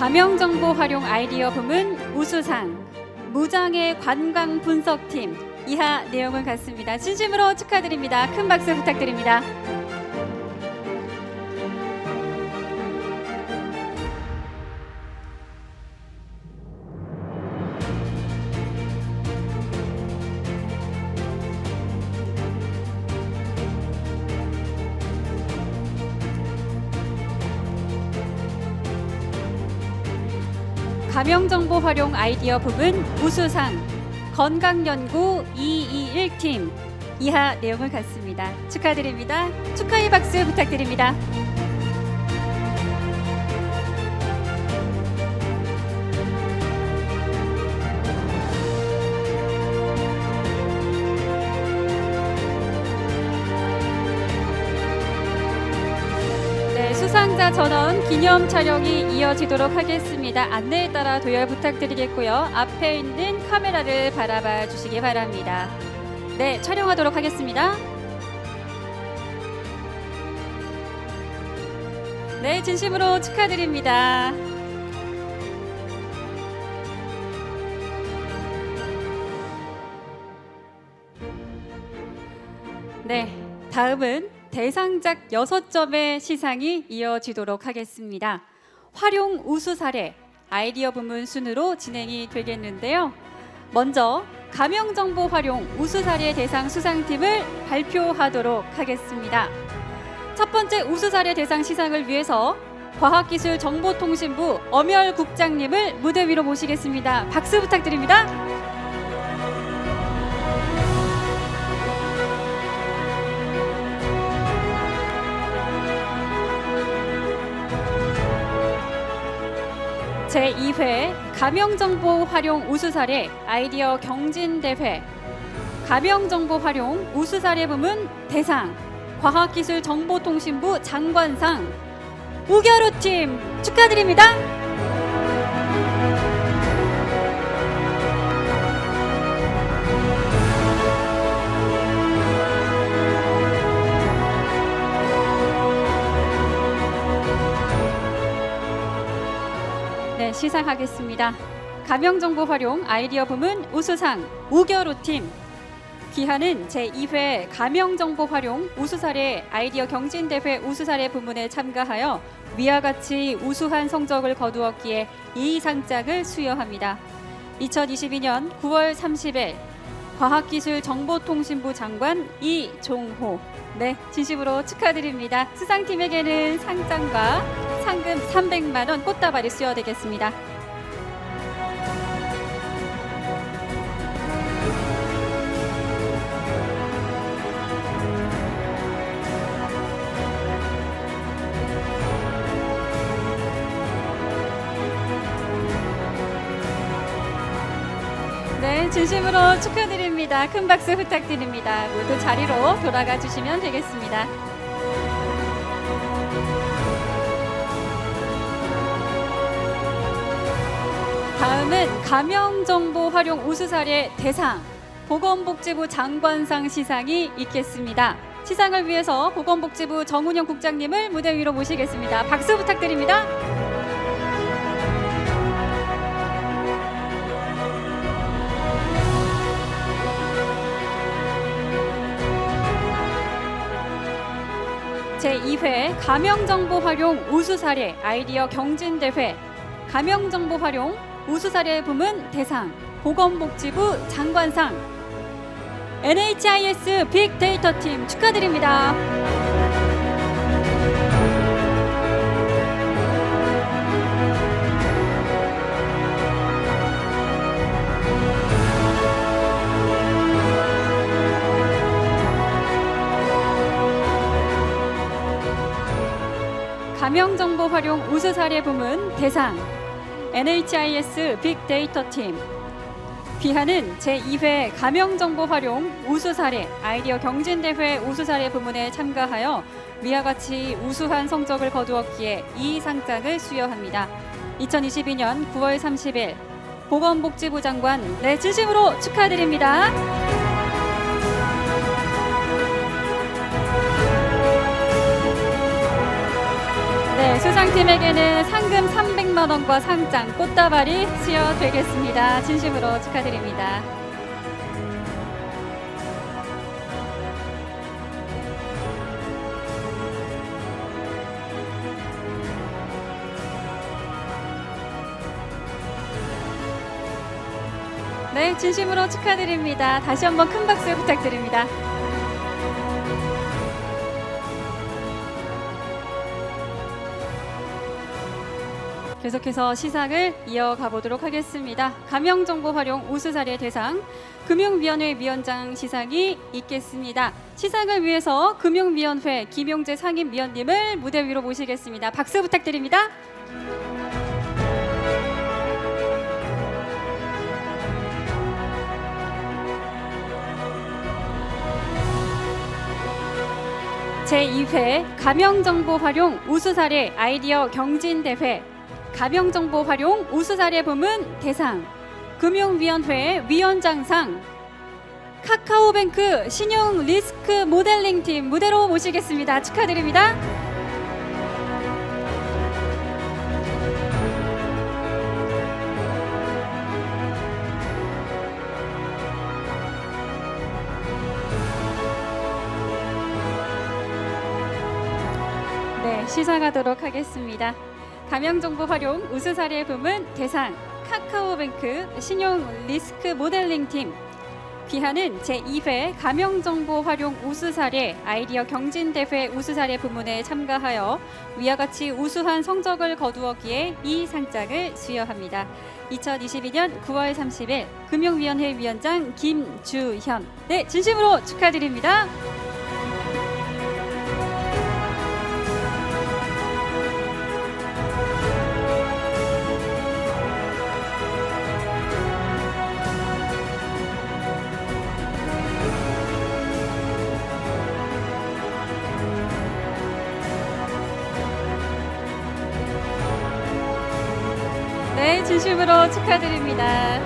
가명정보 활용 아이디어 부문 우수상 무장애 관광 분석팀 이하 내용은 같습니다. 진심으로 축하드립니다. 큰 박수 부탁드립니다. 가명정보 활용 아이디어 부문 우수상 건강연구 221팀 이하 내용을 갖습니다. 축하드립니다. 축하의 박수 부탁드립니다. 수상자 전원 기념 촬영이 이어지도록 하겠습니다. 안내에 따라 도열 부탁드리겠고요. 앞에 있는 카메라를 바라봐 주시기 바랍니다. 네, 촬영하도록 하겠습니다. 네, 진심으로 축하드립니다. 네, 다음은 대상작 6점의 시상이 이어지도록 하겠습니다. 활용 우수 사례 아이디어 부문 순으로 진행이 되겠는데요. 먼저 가명정보 활용 우수 사례 대상 수상팀을 발표하도록 하겠습니다. 첫 번째 우수 사례 대상 시상을 위해서 과학기술정보통신부 엄열 국장님을 무대 위로 모시겠습니다. 박수 부탁드립니다. 제2회 가명정보 활용 우수사례 아이디어 경진대회 가명정보 활용 우수사례 부문 대상 과학기술정보통신부 장관상 우결우팀 축하드립니다. 네, 시상하겠습니다. 가명정보 활용 아이디어 부문 우수상 우결우팀 기한은 제2회 가명정보 활용 우수사례 아이디어 경진대회 우수사례 부문에 참가하여 위와 같이 우수한 성적을 거두었기에 이 상장을 수여합니다. 2022년 9월 30일 과학기술정보통신부 장관 이종호 네, 진심으로 축하드립니다. 수상팀에게는 상장과 상금 300만 원 꽃다발이 수여되겠습니다. 네, 진심으로 축하드립니다. 큰 박수 부탁드립니다. 모두 자리로 돌아가 주시면 되겠습니다. 다음은 가명정보 활용 우수사례 대상 보건복지부 장관상 시상이 있겠습니다. 시상을 위해서 보건복지부 정운영 국장님을 무대 위로 모시겠습니다. 박수 부탁드립니다. 제2회 가명정보 활용 우수사례 아이디어 경진대회 가명정보 활용 우수사례 부문 대상 보건복지부 장관상 NHIS 빅데이터 팀 축하드립니다. 가명정보 활용 우수사례 부문 대상 NHIS 빅데이터 팀 귀하는 제2회 가명정보 활용 우수사례 아이디어 경진대회 우수사례 부문에 참가하여 위와 같이 우수한 성적을 거두었기에 이 상장을 수여합니다. 2022년 9월 30일 보건복지부 장관 진심으로 축하드립니다. 수상팀에게는 상금 300만 원과 상장, 꽃다발이 수여되겠습니다. 진심으로 축하드립니다. 네, 진심으로 축하드립니다. 다시 한번 큰 박수 부탁드립니다. 계속해서 시상을 이어가 보도록 하겠습니다. 가명정보 활용 우수사례 대상 금융위원회 위원장 시상이 있겠습니다. 시상을 위해서 금융위원회 김용재 상임위원님을 무대 위로 모시겠습니다. 박수 부탁드립니다. 제2회 가명정보 활용 우수사례 아이디어 경진대회 가명정보 활용 우수사례 부문 대상 금융위원회 위원장상 카카오뱅크 신용 리스크 모델링 팀 무대로 모시겠습니다. 축하드립니다. 네, 시상하도록 하겠습니다. 가명정보 활용 우수사례 부문 대상 카카오뱅크 신용 리스크 모델링 팀 귀하는 제2회 가명정보 활용 우수사례 아이디어 경진대회 우수사례 부문에 참가하여 위와 같이 우수한 성적을 거두었기에 이 상장을 수여합니다. 2022년 9월 30일 금융위원회 위원장 김주현 진심으로 축하드립니다. 네, 진심으로 축하드립니다.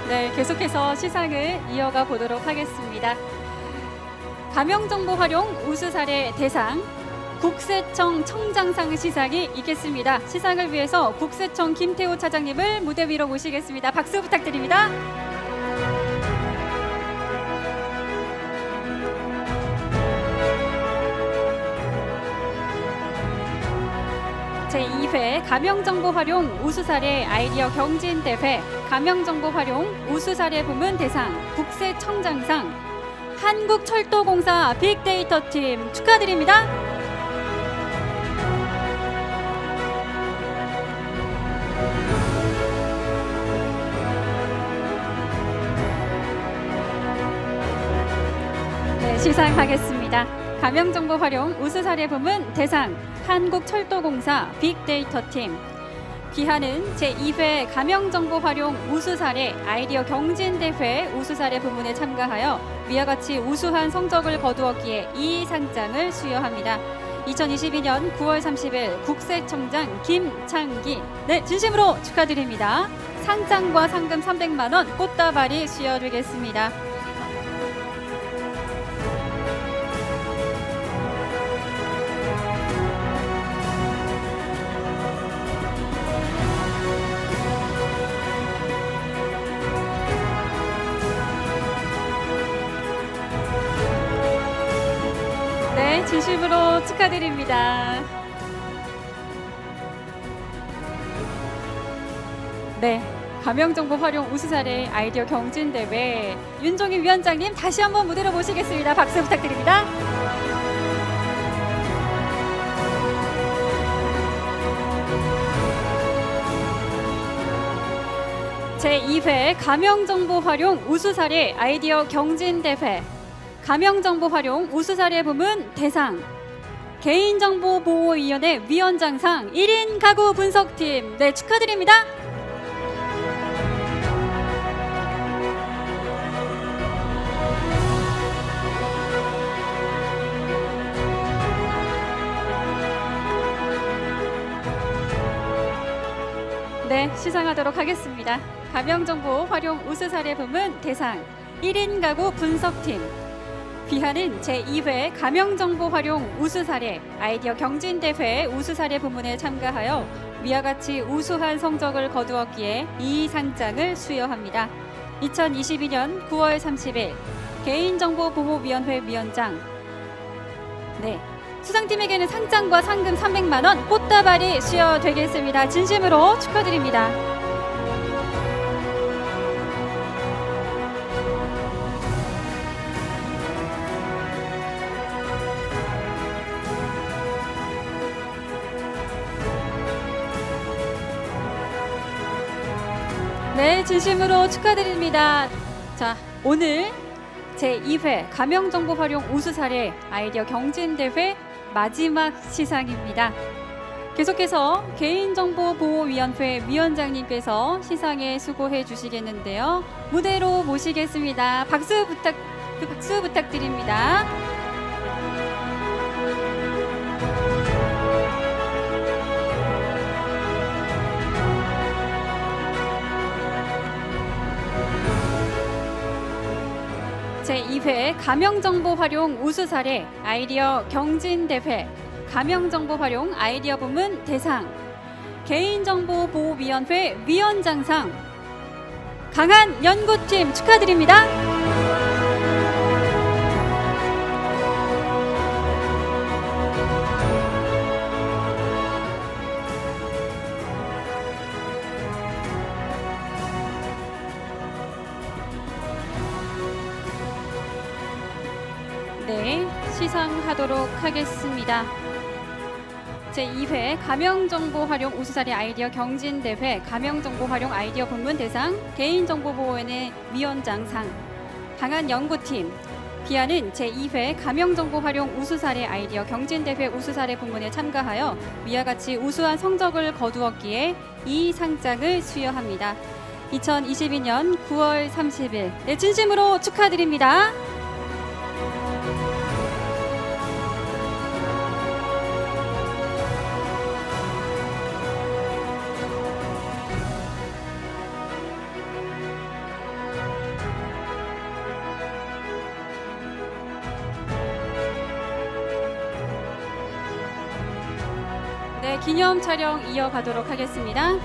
네, 계속해서 시상을 이어가 보도록 하겠습니다. 가명정보 활용 우수사례 대상 국세청 청장상 시상이 있겠습니다. 시상을 위해서 국세청 김태호 차장님을 무대 위로 모시겠습니다. 박수 부탁드립니다. 제2회 가명정보 활용 우수사례 아이디어 경진대회 가명정보 활용 우수사례 부문 대상 국세청장상 한국철도공사 빅데이터 팀 축하드립니다. 네, 시상하겠습니다. 가명정보 활용 우수사례 부문 대상 한국철도공사 빅데이터 팀 귀하는 제2회 가명정보 활용 우수사례 아이디어 경진대회 우수사례 부문에 참가하여 위와 같이 우수한 성적을 거두었기에 이 상장을 수여합니다. 2022년 9월 30일 국세청장 김창기 진심으로 축하드립니다. 상장과 상금 300만 원 꽃다발이 수여되겠습니다. 네, 진심으로 축하드립니다. 네, 가명정보 활용 우수 사례 아이디어 경진대회 윤종인 위원장님 다시 한번 무대로 모시겠습니다. 박수 부탁드립니다. 제2회 가명정보 활용 우수 사례 아이디어 경진대회 가명정보 활용 우수 사례 부문 대상 개인정보보호위원회 위원장상 1인 가구 분석팀 네 축하드립니다. 네, 시상하도록 하겠습니다. 가명정보 활용 우수 사례 부문 대상 1인 가구 분석팀 귀하는 제2회 가명정보 활용 우수 사례 아이디어 경진대회 우수 사례 부문에 참가하여 위와 같이 우수한 성적을 거두었기에 이 상장을 수여합니다. 2022년 9월 30일 개인정보보호위원회 위원장 네, 수상팀에게는 상장과 상금 300만 원 꽃다발이 수여되겠습니다. 진심으로 축하드립니다. 네, 진심으로 축하드립니다. 자, 오늘 제2회 가명정보 활용 우수 사례 아이디어 경진대회 마지막 시상입니다. 계속해서 개인정보보호위원회 위원장님께서 시상에 수고해 주시겠는데요. 무대로 모시겠습니다. 박수 부탁드립니다. 제2회 가명정보 활용 우수 사례 아이디어 경진대회 가명정보 활용 아이디어 부문 대상 개인정보보호위원회 위원장상 강한 연구팀 축하드립니다. 네, 시상하도록 하겠습니다. 제2회 가명정보 활용 우수 사례 아이디어 경진대회 가명정보 활용 아이디어 부문 대상 개인정보보호위원회 위원장상 강한 연구팀 귀하는 제2회 가명정보 활용 우수 사례 아이디어 경진대회 우수 사례 부문에 참가하여 위와 같이 우수한 성적을 거두었기에 이 상장을 수여합니다. 2022년 9월 30일 네, 진심으로 축하드립니다. 네, 기념 촬영 이어가도록 하겠습니다.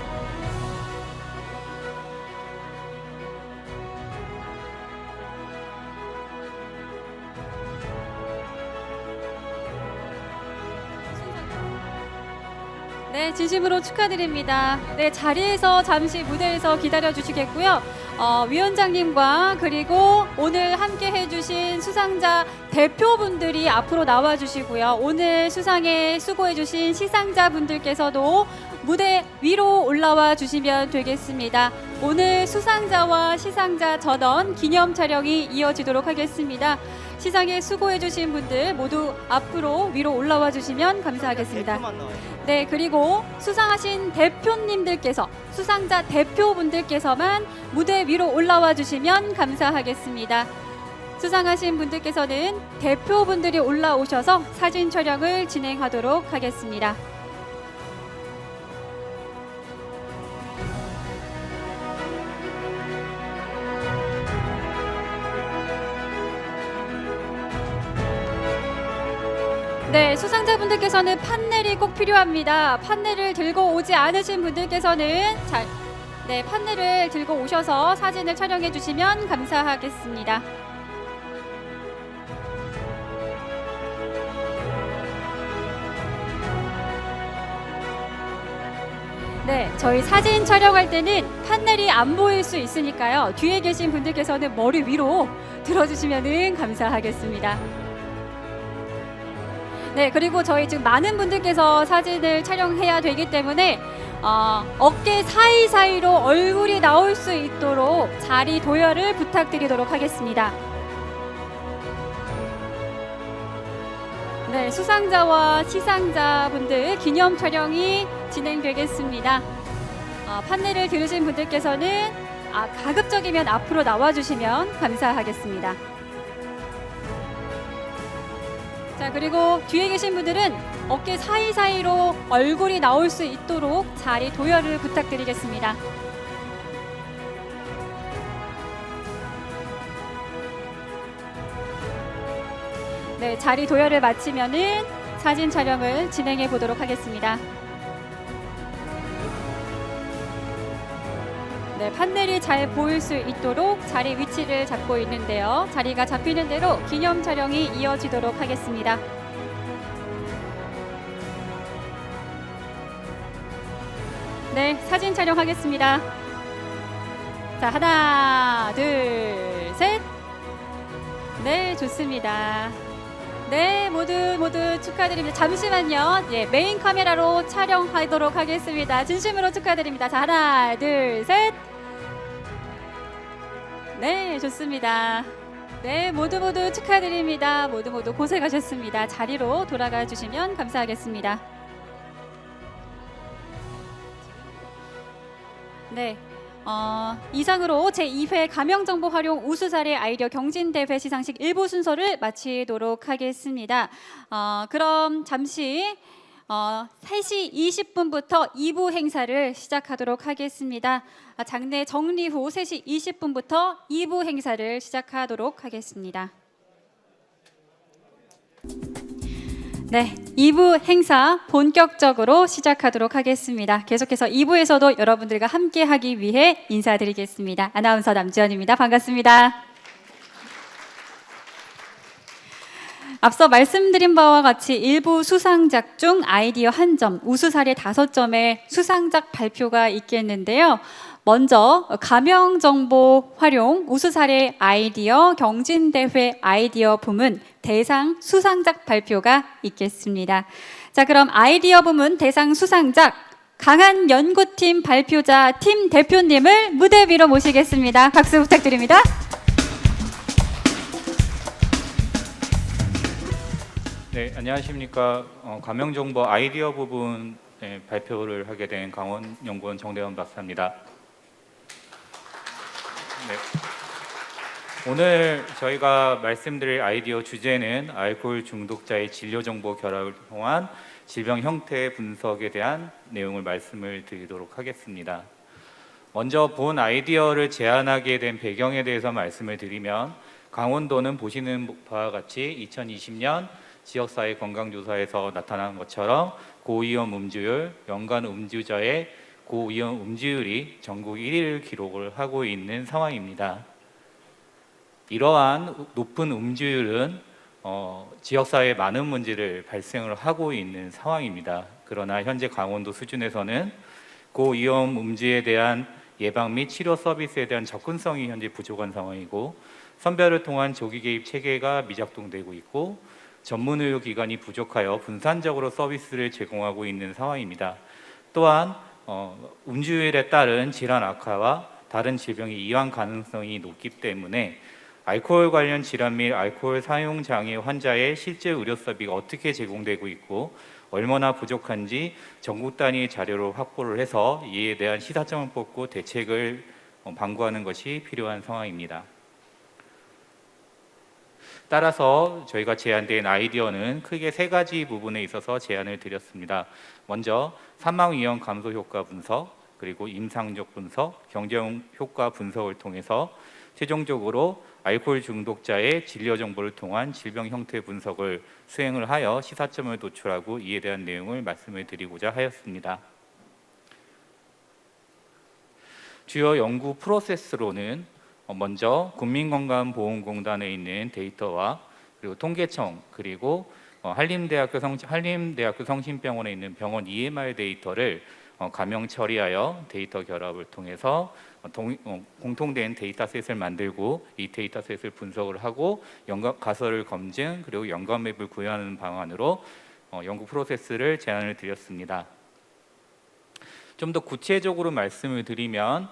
네, 진심으로 축하드립니다. 네, 자리에서 잠시 무대에서 기다려 주시겠고요. 위원장님과 그리고 오늘 함께 해주신 수상자 대표분들이 앞으로 나와 주시고요. 오늘 수상에 수고해 주신 시상자분들께서도 무대 위로 올라와 주시면 되겠습니다. 오늘 수상자와 시상자 전원 기념 촬영이 이어지도록 하겠습니다. 시상에 수고해 주신 분들 모두 앞으로 위로 올라와 주시면 감사하겠습니다. 네, 그리고 수상하신 대표님들께서 수상자 대표분들께서만 무대 위로 올라와 주시면 감사하겠습니다. 수상하신 분들께서는 대표분들이 올라오셔서 사진 촬영을 진행하도록 하겠습니다. 네, 수상자분들께서는 판넬이 꼭 필요합니다. 판넬을 들고 오지 않으신 분들께서는 판넬을 들고 오셔서 사진을 촬영해 주시면 감사하겠습니다. 네, 저희 사진 촬영할 때는 판넬이 안 보일 수 있으니까요. 뒤에 계신 분들께서는 머리 위로 들어주시면 감사하겠습니다. 네, 그리고 저희 지금 많은 분들께서 사진을 촬영해야 되기 때문에 어깨 사이사이로 얼굴이 나올 수 있도록 자리 도열을 부탁드리도록 하겠습니다. 네, 수상자와 시상자분들 기념 촬영이 진행되겠습니다. 판넬을 들으신 분들께서는 가급적이면 앞으로 나와주시면 감사하겠습니다. 자, 그리고 뒤에 계신 분들은 어깨 사이사이로 얼굴이 나올 수 있도록 자리 도열을 부탁드리겠습니다. 네, 자리 도열을 마치면은 사진 촬영을 진행해 보도록 하겠습니다. 네, 판넬이 잘 보일 수 있도록 자리 위치를 잡고 있는데요. 자리가 잡히는 대로 기념 촬영이 이어지도록 하겠습니다. 네, 사진 촬영하겠습니다. 자, 하나, 둘, 셋. 네, 좋습니다. 네, 모두 축하드립니다. 잠시만요. 예, 메인 카메라로 촬영하도록 하겠습니다. 진심으로 축하드립니다. 자, 하나, 둘, 셋. 네, 좋습니다. 네, 모두 축하드립니다. 모두 고생하셨습니다. 자리로 돌아가 주시면 감사하겠습니다. 네. 이상으로 제2회 가명정보 활용 우수사례 아이디어 경진대회 시상식 1부 순서를 마치도록 하겠습니다. 그럼 잠시 3시 20분부터 2부 행사를 시작하도록 하겠습니다. 장례 정리 후 3시 20분부터 2부 행사를 시작하도록 하겠습니다. 네, 2부 행사 본격적으로 시작하도록 하겠습니다. 계속해서 2부에서도 여러분들과 함께하기 위해 인사드리겠습니다. 아나운서 남지연입니다. 반갑습니다. 앞서 말씀드린 바와 같이 일부 수상작 중 아이디어 1점, 우수사례 5점의 수상작 발표가 있겠는데요. 먼저 가명정보 활용 우수사례 아이디어 경진대회 아이디어 부문 대상 수상작 발표가 있겠습니다. 자, 그럼 아이디어 부문 대상 수상작 강한 연구팀 발표자 팀 대표님을 무대 위로 모시겠습니다. 박수 부탁드립니다. 네, 안녕하십니까. 가명정보 아이디어 부분 발표를 하게 된 강원연구원 정대원 박사입니다. 네. 오늘 저희가 말씀드릴 아이디어 주제는 알코올 중독자의 진료 정보 결합을 통한 질병 형태 분석에 대한 내용을 말씀을 드리도록 하겠습니다. 먼저 본 아이디어를 제안하게 된 배경에 대해서 말씀을 드리면 강원도는 보시는 바와 같이 2020년 지역사회 건강조사에서 나타난 것처럼 고위험 음주율, 연간 음주자의 고위험 음주율이 전국 1위를 기록을 하고 있는 상황입니다. 이러한 높은 음주율은 지역사회에 많은 문제를 발생을 하고 있는 상황입니다. 그러나 현재 강원도 수준에서는 고위험 음주에 대한 예방 및 치료 서비스에 대한 접근성이 현재 부족한 상황이고 선별을 통한 조기 개입 체계가 미작동되고 있고 전문 의료기관이 부족하여 분산적으로 서비스를 제공하고 있는 상황입니다. 또한 음주율에 따른 질환 악화와 다른 질병의 이완 가능성이 높기 때문에 알코올 관련 질환 및 알코올 사용 장애 환자의 실제 의료 서비스가 어떻게 제공되고 있고 얼마나 부족한지 전국 단위 자료로 확보를 해서 이에 대한 시사점을 뽑고 대책을 방구하는 것이 필요한 상황입니다. 따라서 저희가 제안된 아이디어는 크게 3가지 부분에 있어서 제안을 드렸습니다. 먼저 사망 위험 감소 효과 분석, 그리고 임상적 분석, 경제적 효과 분석을 통해서 최종적으로 알코올 중독자의 진료 정보를 통한 질병 형태 분석을 수행을 하여 시사점을 도출하고 이에 대한 내용을 말씀을 드리고자 하였습니다. 주요 연구 프로세스로는 먼저 국민건강보험공단에 있는 데이터와 그리고 통계청 그리고 한림대학교 성심병원에 있는 병원 EMR 데이터를 가명 처리하여 데이터 결합을 통해서 공통된 데이터셋을 만들고 이 데이터셋을 분석을 하고 가설을 검증 그리고 연관맵을 구현하는 방안으로 연구 프로세스를 제안을 드렸습니다. 좀 더 구체적으로 말씀을 드리면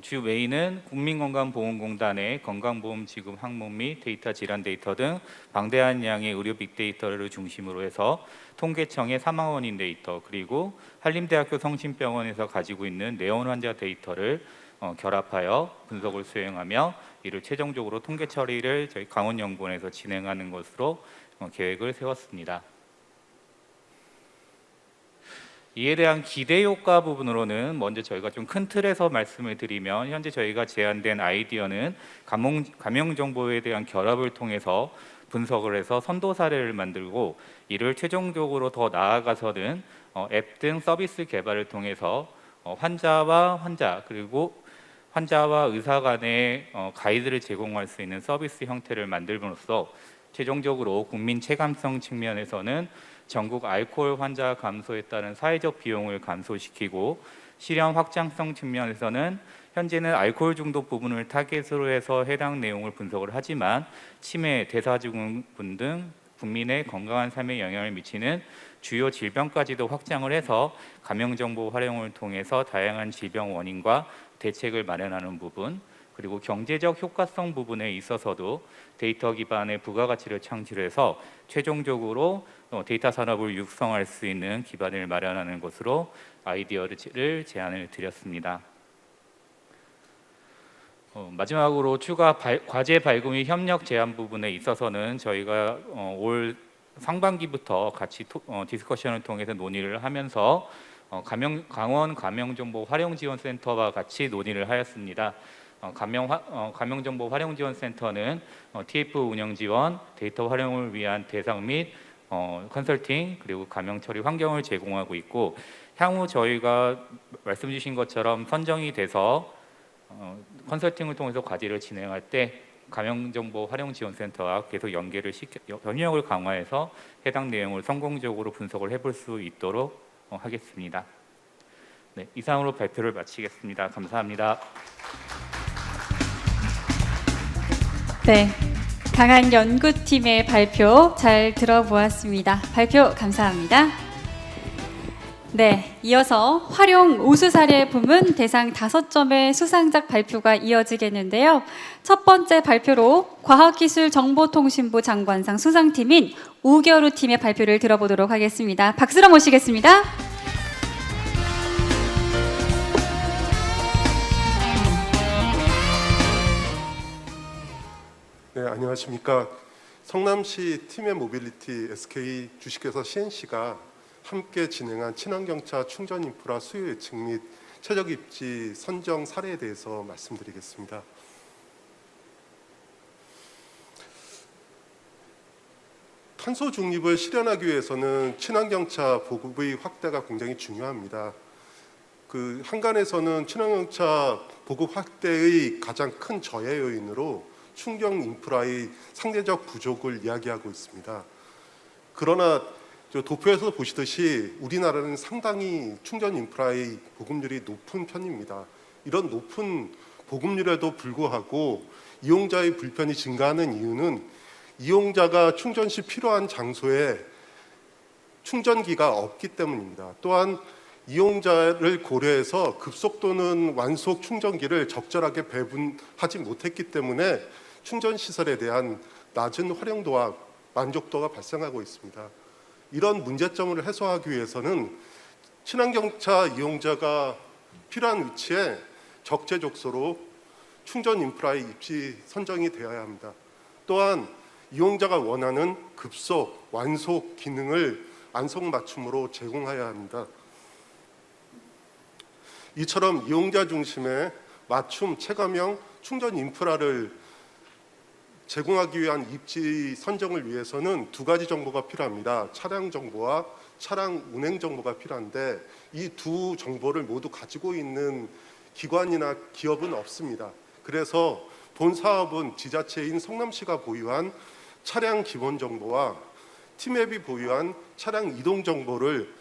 주 메인은 국민건강보험공단의 건강보험 지급 항목 및 데이터 질환 데이터 등 방대한 양의 의료 빅데이터를 중심으로 해서 통계청의 사망 원인 데이터 그리고 한림대학교 성심병원에서 가지고 있는 내원 환자 데이터를 결합하여 분석을 수행하며 이를 최종적으로 통계 처리를 저희 강원연구원에서 진행하는 것으로 계획을 세웠습니다. 이에 대한 기대 효과 부분으로는 먼저 저희가 좀 큰 틀에서 말씀을 드리면 현재 저희가 제안된 아이디어는 감염 정보에 대한 결합을 통해서 분석을 해서 선도 사례를 만들고 이를 최종적으로 더 나아가서는 앱 등 서비스 개발을 통해서 환자와 그리고 환자와 의사 간의 가이드를 제공할 수 있는 서비스 형태를 만들므로써 최종적으로 국민 체감성 측면에서는 전국 알코올 환자 감소에 따른 사회적 비용을 감소시키고 실현 확장성 측면에서는 현재는 알코올 중독 부분을 타겟으로 해서 해당 내용을 분석을 하지만 치매, 대사증후군 등 국민의 건강한 삶에 영향을 미치는 주요 질병까지도 확장을 해서 감염정보 활용을 통해서 다양한 질병 원인과 대책을 마련하는 부분 그리고 경제적 효과성 부분에 있어서도 데이터 기반의 부가가치를 창출해서 최종적으로 데이터 산업을 육성할 수 있는 기반을 마련하는 것으로 아이디어를 제안을 드렸습니다. 마지막으로 추가 과제 발굴 및 협력 제안 부분에 있어서는 저희가 올 상반기부터 같이 디스커션을 통해서 논의를 하면서 강원 감염정보 활용지원센터와 같이 논의를 하였습니다. 감염정보 활용지원센터는 TF 운영 지원, 데이터 활용을 위한 대상 및 컨설팅 그리고 감염 처리 환경을 제공하고 있고 향후 저희가 말씀 주신 것처럼 선정이 돼서 컨설팅을 통해서 과제를 진행할 때 감염정보 활용지원센터와 계속 연역을 강화해서 해당 내용을 성공적으로 분석을 해볼 수 있도록 하겠습니다. 네, 이상으로 발표를 마치겠습니다. 감사합니다. 네, 강한 연구팀의 발표 잘 들어보았습니다. 발표 감사합니다. 네, 이어서 활용 우수 사례 부문 대상 5점의 수상작 발표가 이어지겠는데요. 첫 번째 발표로 과학기술정보통신부 장관상 수상팀인 우겨루 팀의 발표를 들어보도록 하겠습니다. 박수로 모시겠습니다. 네, 안녕하십니까. 성남시 팀의 모빌리티 SK 주식회사 CNC가 함께 진행한 친환경차 충전 인프라 수요 예측 및 최적 입지 선정 사례에 대해서 말씀드리겠습니다. 탄소 중립을 실현하기 위해서는 친환경차 보급의 확대가 굉장히 중요합니다. 한간에서는 친환경차 보급 확대의 가장 큰 저해 요인으로 충전 인프라의 상대적 부족을 이야기하고 있습니다. 그러나 도표에서 보시듯이 우리나라는 상당히 충전 인프라의 보급률이 높은 편입니다. 이런 높은 보급률에도 불구하고 이용자의 불편이 증가하는 이유는 이용자가 충전 시 필요한 장소에 충전기가 없기 때문입니다. 또한 이용자를 고려해서 급속도는 완속 충전기를 적절하게 배분하지 못했기 때문에 충전 시설에 대한 낮은 활용도와 만족도가 발생하고 있습니다. 이런 문제점을 해소하기 위해서는 친환경차 이용자가 필요한 위치에 적재적소로 충전 인프라의 입지 선정이 되어야 합니다. 또한 이용자가 원하는 급속, 완속 기능을 안성맞춤으로 제공해야 합니다. 이처럼 이용자 중심의 맞춤 체감형 충전 인프라를 제공하기 위한 입지 선정을 위해서는 2가지 정보가 필요합니다. 차량 정보와 차량 운행 정보가 필요한데 이 두 정보를 모두 가지고 있는 기관이나 기업은 없습니다. 그래서 본 사업은 지자체인 성남시가 보유한 차량 기본 정보와 티맵이 보유한 차량 이동 정보를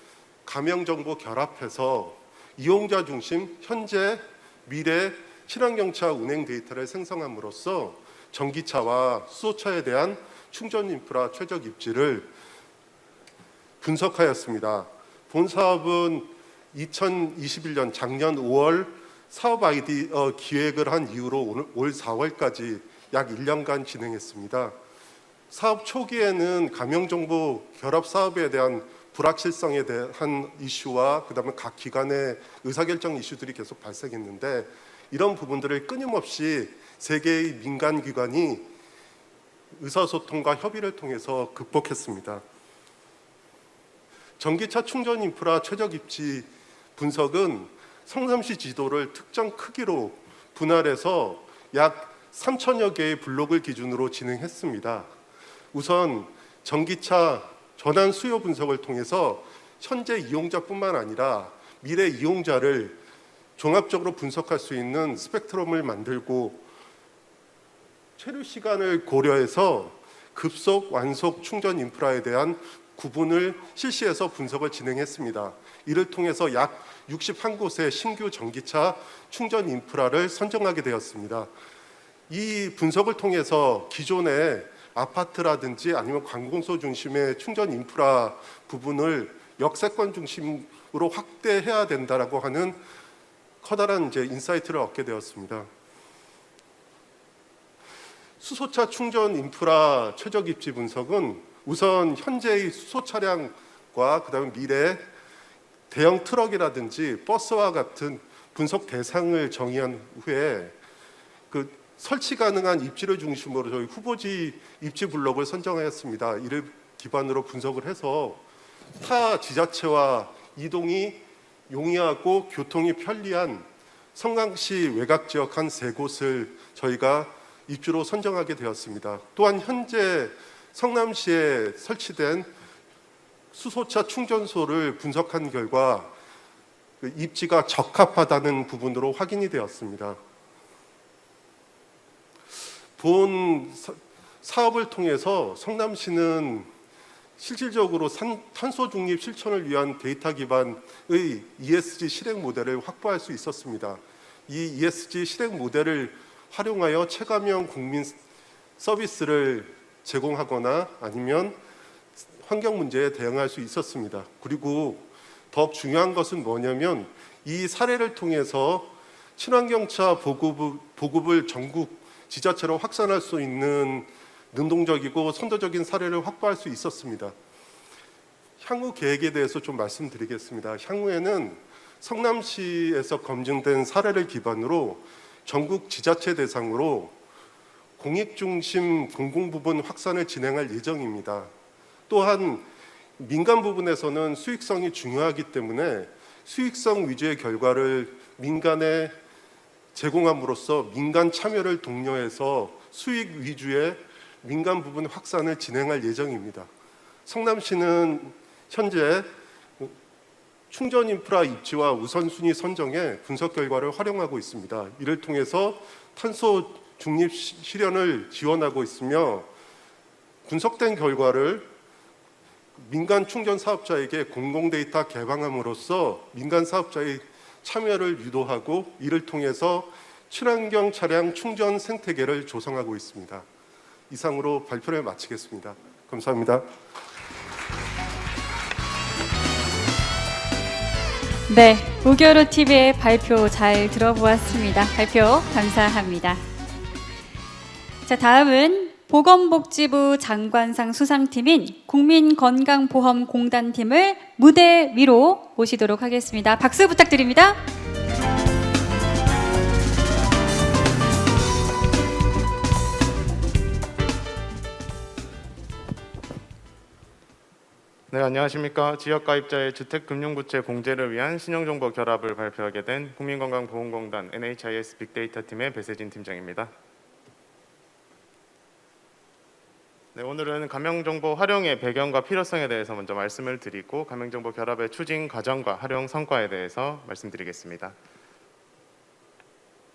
감형 정보 결합해서 이용자 중심 현재, 미래 친환경차 운행 데이터를 생성함으로써 전기차와 수소차에 대한 충전 인프라 최적 입지를 분석하였습니다. 본 사업은 2021년 작년 5월 사업 아이디어 기획을 한 이후로 올 4월까지 약 1년간 진행했습니다. 사업 초기에는 가명정보 결합 사업에 대한 불확실성에 대한 이슈와 그다음에 각 기관의 의사결정 이슈들이 계속 발생했는데 이런 부분들을 끊임없이 세 개의 민간 기관이 의사소통과 협의를 통해서 극복했습니다. 전기차 충전 인프라 최적 입지 분석은 성남시 지도를 특정 크기로 분할해서 약 3천여 개의 블록을 기준으로 진행했습니다. 우선 전기차 전환 수요 분석을 통해서 현재 이용자뿐만 아니라 미래 이용자를 종합적으로 분석할 수 있는 스펙트럼을 만들고 체류 시간을 고려해서 급속, 완속 충전 인프라에 대한 구분을 실시해서 분석을 진행했습니다. 이를 통해서 약 61곳의 신규 전기차 충전 인프라를 선정하게 되었습니다. 이 분석을 통해서 기존의 아파트라든지 아니면 관공서 중심의 충전 인프라 부분을 역세권 중심으로 확대해야 된다라고 하는 커다란 인사이트를 얻게 되었습니다. 수소차 충전 인프라 최적 입지 분석은 우선 현재의 수소 차량과 그다음에 미래 대형 트럭이라든지 버스와 같은 분석 대상을 정의한 후에 그 설치 가능한 입지를 중심으로 저희 후보지 입지 블록을 선정하였습니다. 이를 기반으로 분석을 해서 타 지자체와 이동이 용이하고 교통이 편리한 성남시 외곽 지역 한 3곳을 저희가 입주로 선정하게 되었습니다. 또한 현재 성남시에 설치된 수소차 충전소를 분석한 결과 그 입지가 적합하다는 부분으로 확인이 되었습니다. 본 사업을 통해서 성남시는 실질적으로 탄소 중립 실천을 위한 데이터 기반의 ESG 실행 모델을 확보할 수 있었습니다. 이 ESG 실행 모델을 활용하여 체감형 국민 서비스를 제공하거나 아니면 환경 문제에 대응할 수 있었습니다. 그리고 더욱 중요한 것은 뭐냐면 이 사례를 통해서 친환경차 보급을 전국 지자체로 확산할 수 있는 능동적이고 선도적인 사례를 확보할 수 있었습니다. 향후 계획에 대해서 좀 말씀드리겠습니다. 향후에는 성남시에서 검증된 사례를 기반으로 전국 지자체 대상으로 공익 중심 공공 부분 확산을 진행할 예정입니다. 또한 민간 부분에서는 수익성이 중요하기 때문에 수익성 위주의 결과를 민간에 제공함으로써 민간 참여를 독려해서 수익 위주의 민간 부분 확산을 진행할 예정입니다. 성남시는 현재 충전 인프라 입지와 우선순위 선정에 분석 결과를 활용하고 있습니다. 이를 통해서 탄소 중립 실현을 지원하고 있으며 분석된 결과를 민간 충전 사업자에게 공공 데이터 개방함으로써 민간 사업자의 참여를 유도하고 이를 통해서 친환경 차량 충전 생태계를 조성하고 있습니다. 이상으로 발표를 마치겠습니다. 감사합니다. 네, 우겨루 TV의 발표 잘 들어보았습니다. 발표 감사합니다. 자, 다음은 보건복지부 장관상 수상팀인 국민건강보험공단팀을 무대 위로 모시도록 하겠습니다. 박수 부탁드립니다. 네, 안녕하십니까. 지역가입자의 주택금융부채 공제를 위한 신용정보 결합을 발표하게 된 국민건강보험공단 NHIS 빅데이터 팀의 배세진 팀장입니다. 네, 오늘은 가명정보 활용의 배경과 필요성에 대해서 먼저 말씀을 드리고 가명정보 결합의 추진 과정과 활용 성과에 대해서 말씀드리겠습니다.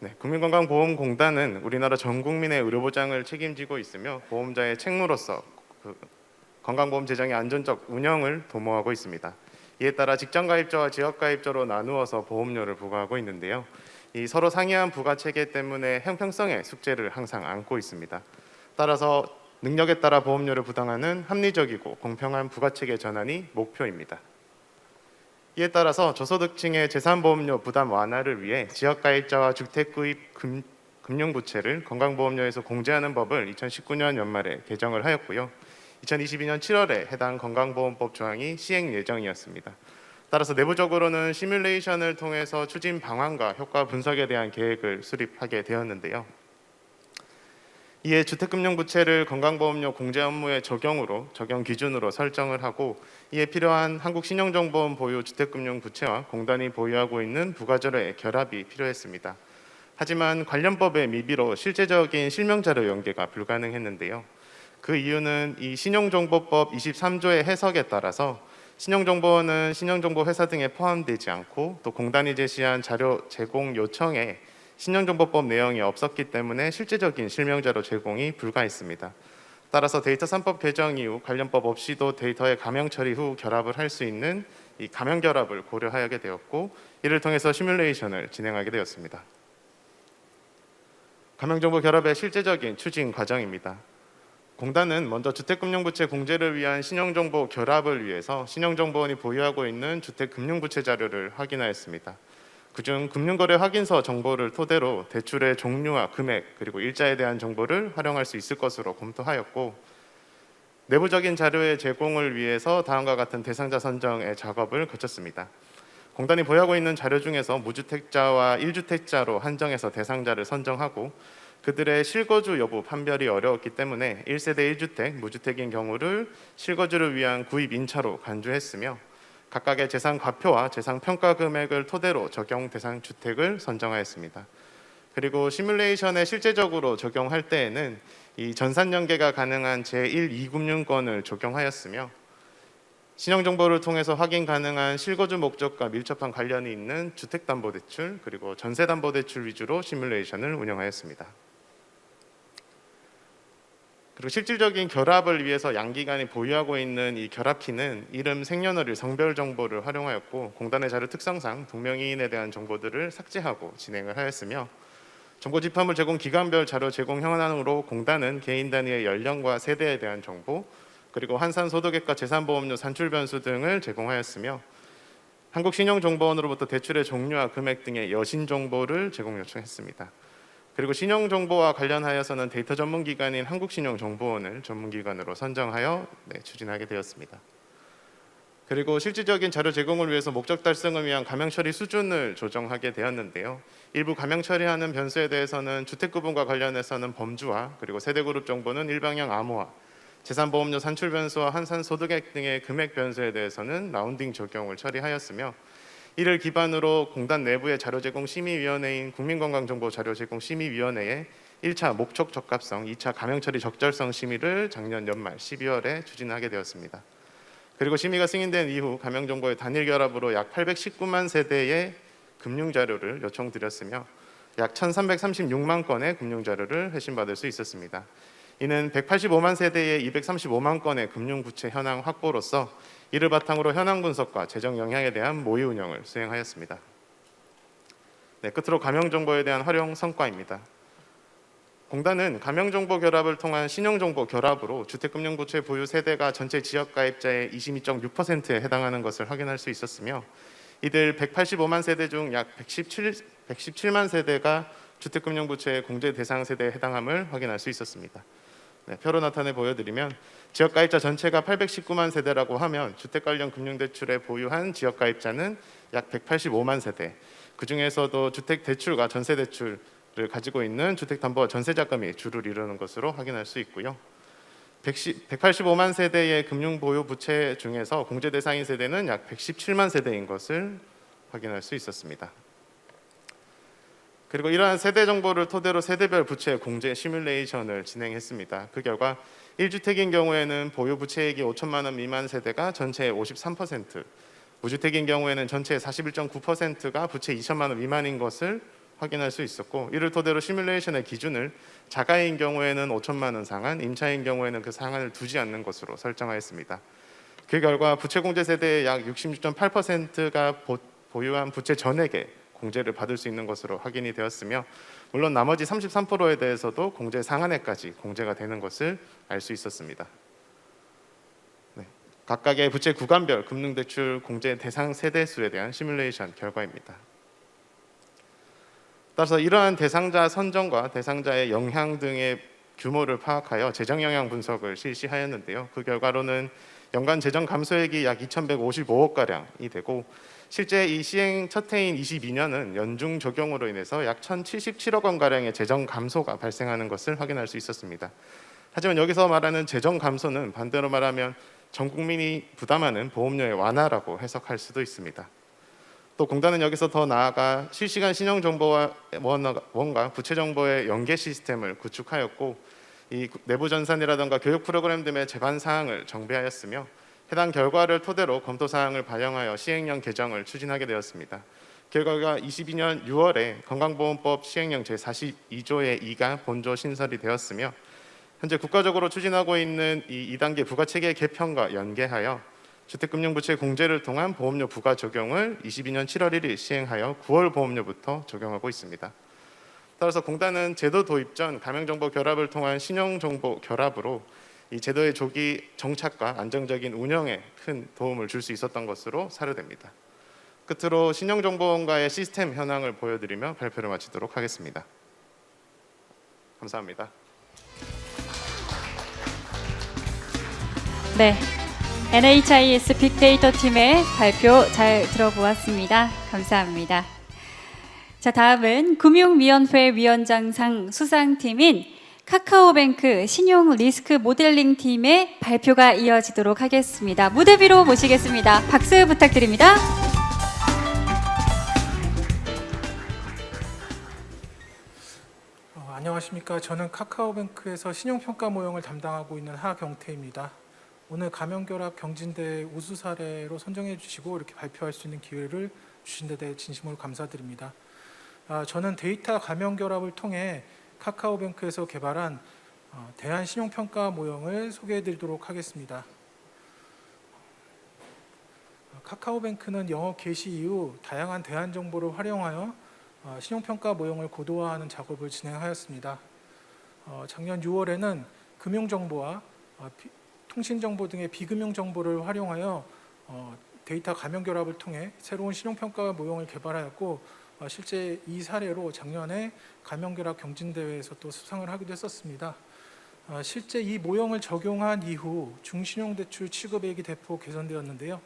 네, 국민건강보험공단은 우리나라 전 국민의 의료보장을 책임지고 있으며 보험자의 책무로서 건강보험 재정의 안전적 운영을 도모하고 있습니다. 이에 따라 직전가입자와 지역가입자로 나누어서 보험료를 부과하고 있는데요. 이 서로 상이한 부과 체계 때문에 형평성의 숙제를 항상 안고 있습니다. 따라서 능력에 따라 보험료를 부담하는 합리적이고 공평한 부과 체계 전환이 목표입니다. 이에 따라서 저소득층의 재산보험료 부담 완화를 위해 지역가입자와 주택구입 금융부채를 건강보험료에서 공제하는 법을 2019년 연말에 개정을 하였고요. 2022년 7월에 해당 건강보험법 조항이 시행 예정이었습니다. 따라서 내부적으로는 시뮬레이션을 통해서 추진 방안과 효과 분석에 대한 계획을 수립하게 되었는데요. 이에 주택금융부채를 건강보험료 공제 업무의 적용 기준으로 설정을 하고 이에 필요한 한국신용정보원 보유 주택금융부채와 공단이 보유하고 있는 부가자료의 결합이 필요했습니다. 하지만 관련법의 미비로 실제적인 실명자료 연계가 불가능했는데요. 그 이유는 이 신용정보법 23조의 해석에 따라서 신용정보원은 신용정보회사 등에 포함되지 않고 또 공단이 제시한 자료 제공 요청에 신용정보법 내용이 없었기 때문에 실제적인 실명자료 제공이 불가했습니다. 따라서 데이터 3법 개정 이후 관련법 없이도 데이터의 가명 처리 후 결합을 할 수 있는 이 가명 결합을 고려하게 되었고 이를 통해서 시뮬레이션을 진행하게 되었습니다. 가명정보 결합의 실제적인 추진 과정입니다. 공단은 먼저 주택금융부채 공제를 위한 신용정보 결합을 위해서 신용정보원이 보유하고 있는 주택금융부채 자료를 확인하였습니다. 그중 금융거래 확인서 정보를 토대로 대출의 종류와 금액 그리고 일자에 대한 정보를 활용할 수 있을 것으로 검토하였고 내부적인 자료의 제공을 위해서 다음과 같은 대상자 선정의 작업을 거쳤습니다. 공단이 보유하고 있는 자료 중에서 무주택자와 1주택자로 한정해서 대상자를 선정하고 그들의 실거주 여부 판별이 어려웠기 때문에 1세대 1주택, 무주택인 경우를 실거주를 위한 구입 인차로 간주했으며 각각의 재산 과표와 재산 평가 금액을 토대로 적용 대상 주택을 선정하였습니다. 그리고 시뮬레이션에 실제적으로 적용할 때에는 이 전산 연계가 가능한 제1, 2금융권을 적용하였으며 신용정보를 통해서 확인 가능한 실거주 목적과 밀접한 관련이 있는 주택담보대출 그리고 전세담보대출 위주로 시뮬레이션을 운영하였습니다. 그리고 실질적인 결합을 위해서 양기관이 보유하고 있는 이 결합키는 이름, 생년월일, 성별 정보를 활용하였고 공단의 자료 특성상 동명이인에 대한 정보들을 삭제하고 진행을 하였으며 정보 집합물 제공 기간별 자료 제공 현황으로 공단은 개인 단위의 연령과 세대에 대한 정보 그리고 환산 소득액과 재산보험료 산출 변수 등을 제공하였으며 한국신용정보원으로부터 대출의 종류와 금액 등의 여신 정보를 제공 요청했습니다. 그리고 신용정보와 관련하여서는 데이터 전문기관인 한국신용정보원을 전문기관으로 선정하여 추진하게 되었습니다. 그리고 실질적인 자료 제공을 위해서 목적 달성을 위한 가명 처리 수준을 조정하게 되었는데요. 일부 가명 처리하는 변수에 대해서는 주택구분과 관련해서는 범주와 그리고 세대그룹 정보는 일방향 암호화, 재산보험료 산출 변수와 환산 소득액 등의 금액 변수에 대해서는 라운딩 적용을 처리하였으며 이를 기반으로 공단 내부의 자료제공심의위원회인 국민건강정보자료제공심의위원회의 1차 목적 적합성, 2차 가명처리 적절성 심의를 작년 연말 12월에 추진하게 되었습니다. 그리고 심의가 승인된 이후 가명정보의 단일 결합으로 약 819만 세대의 금융자료를 요청드렸으며 약 1,336만 건의 금융자료를 회신받을 수 있었습니다. 이는 185만 세대의 235만 건의 금융부채 현황 확보로서 이를 바탕으로 현황 분석과 재정 영향에 대한 모의 운영을 수행하였습니다. 끝으로 가명정보에 대한 활용 성과입니다. 공단은 가명정보 결합을 통한 신용정보 결합으로 주택금융부채 보유 세대가 전체 지역가입자의 22.6%에 해당하는 것을 확인할 수 있었으며 이들 185만 세대 중 약 117만 세대가 주택금융부채의 공제 대상 세대에 해당함을 확인할 수 있었습니다. 표로 나타내 보여드리면 지역가입자 전체가 819만 세대라고 하면 주택 관련 금융대출에 보유한 지역가입자는 약 185만 세대, 그 중에서도 주택대출과 전세대출을 가지고 있는 주택담보와 전세자금이 주를 이루는 것으로 확인할 수 있고요. 185만 세대의 금융보유 부채 중에서 공제 대상인 세대는 약 117만 세대인 것을 확인할 수 있었습니다. 그리고 이러한 세대 정보를 토대로 세대별 부채 공제 시뮬레이션을 진행했습니다. 그 결과 1주택인 경우에는 보유 부채액이 5천만 원 미만 세대가 전체의 53%, 무주택인 경우에는 전체의 41.9%가 부채 2천만 원 미만인 것을 확인할 수 있었고 이를 토대로 시뮬레이션의 기준을 자가인 경우에는 5천만 원 상한, 임차인 경우에는 그 상한을 두지 않는 것으로 설정하였습니다. 그 결과 부채 공제 세대의 약 66.8%가 보유한 부채 전액에 공제를 받을 수 있는 것으로 확인이 되었으며, 물론 나머지 33%에 대해서도 공제 상한에까지 공제가 되는 것을 알 수 있었습니다. 각각의 부채 구간별 금융대출 공제 대상 세대 수에 대한 시뮬레이션 결과입니다. 따라서 이러한 대상자 선정과 대상자의 영향 등의 규모를 파악하여 재정 영향 분석을 실시하였는데요. 그 결과로는 연간 재정 감소액이 약 2,155억 가량이 되고, 실제 이 시행 첫 해인 22년은 연중 적용으로 인해서 약 1,077억 원 가량의 재정 감소가 발생하는 것을 확인할 수 있었습니다. 하지만 여기서 말하는 재정 감소는 반대로 말하면 전 국민이 부담하는 보험료의 완화라고 해석할 수도 있습니다. 또 공단은 여기서 더 나아가 실시간 신용정보와 원과 부채 정보의 연계 시스템을 구축하였고, 이 내부 전산이라든가 교육 프로그램 등의 제반 사항을 정비하였으며, 해당 결과를 토대로 검토 사항을 반영하여 시행령 개정을 추진하게 되었습니다. 결과가 22년 6월에 건강보험법 시행령 제42조의 2가 본조 신설이 되었으며, 현재 국가적으로 추진하고 있는 이 2단계 부가체계 개편과 연계하여 주택금융부채 공제를 통한 보험료 부과 적용을 22년 7월 1일 시행하여 9월 보험료부터 적용하고 있습니다. 따라서 공단은 제도 도입 전 가명정보 결합을 통한 신용정보 결합으로 이 제도의 조기 정착과 안정적인 운영에 큰 도움을 줄 수 있었던 것으로 사료됩니다. 끝으로 신용정보원과의 시스템 현황을 보여드리며 발표를 마치도록 하겠습니다. 감사합니다. 네, NHIS 빅데이터 팀의 발표 잘 들어보았습니다. 감사합니다. 자, 다음은 금융위원회 위원장상 수상팀인 카카오뱅크 신용 리스크 모델링 팀의 발표가 이어지도록 하겠습니다. 무대 위로 모시겠습니다. 박수 부탁드립니다. 안녕하십니까. 저는 카카오뱅크에서 신용평가 모형을 담당하고 있는 하경태입니다. 오늘 가명결합 경진대 우수 사례로 선정해 주시고 이렇게 발표할 수 있는 기회를 주신 데 대해 진심으로 감사드립니다. 저는 데이터 가명결합을 통해 카카오뱅크에서 개발한 대한신용평가 모형을 소개해 드리도록 하겠습니다. 카카오뱅크는 영업 개시 이후 다양한 대안 정보를 활용하여 신용평가 모형을 고도화하는 작업을 진행하였습니다. 작년 6월에는 금융정보와 통신정보 등의 비금융정보를 활용하여 데이터 가명결합을 통해 새로운 신용평가 모형을 개발하였고, 실제 이 사례로 작년에 가명결합 경진대회에서 또 수상을 하기도 했었습니다. 실제 이 모형을 적용한 이후 중신용대출 취급액이 대폭 개선되었는데요.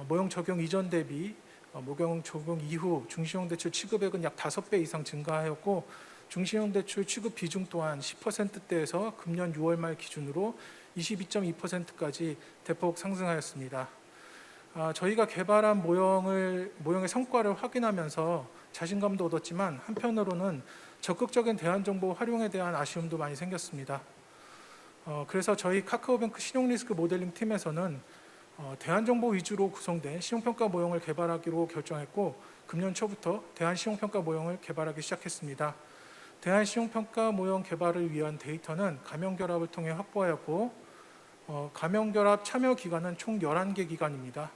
모형 적용 이전 대비 모형 적용 이후 중신용대출 취급액은 약 5배 이상 증가하였고, 중신용대출 취급 비중 또한 10%대에서 금년 6월 말 기준으로 22.2%까지 대폭 상승하였습니다. 저희가 개발한 모형의 성과를 확인하면서 자신감도 얻었지만, 한편으로는 적극적인 대안정보 활용에 대한 아쉬움도 많이 생겼습니다. 그래서 저희 카카오뱅크 신용리스크 모델링 팀에서는 대안정보 위주로 구성된 신용평가 모형을 개발하기로 결정했고, 금년 초부터 대한신용평가 모형을 개발하기 시작했습니다. 대한신용평가 모형 개발을 위한 데이터는 가명결합을 통해 확보하였고, 가명결합 참여 기관은 총 11개 기관입니다.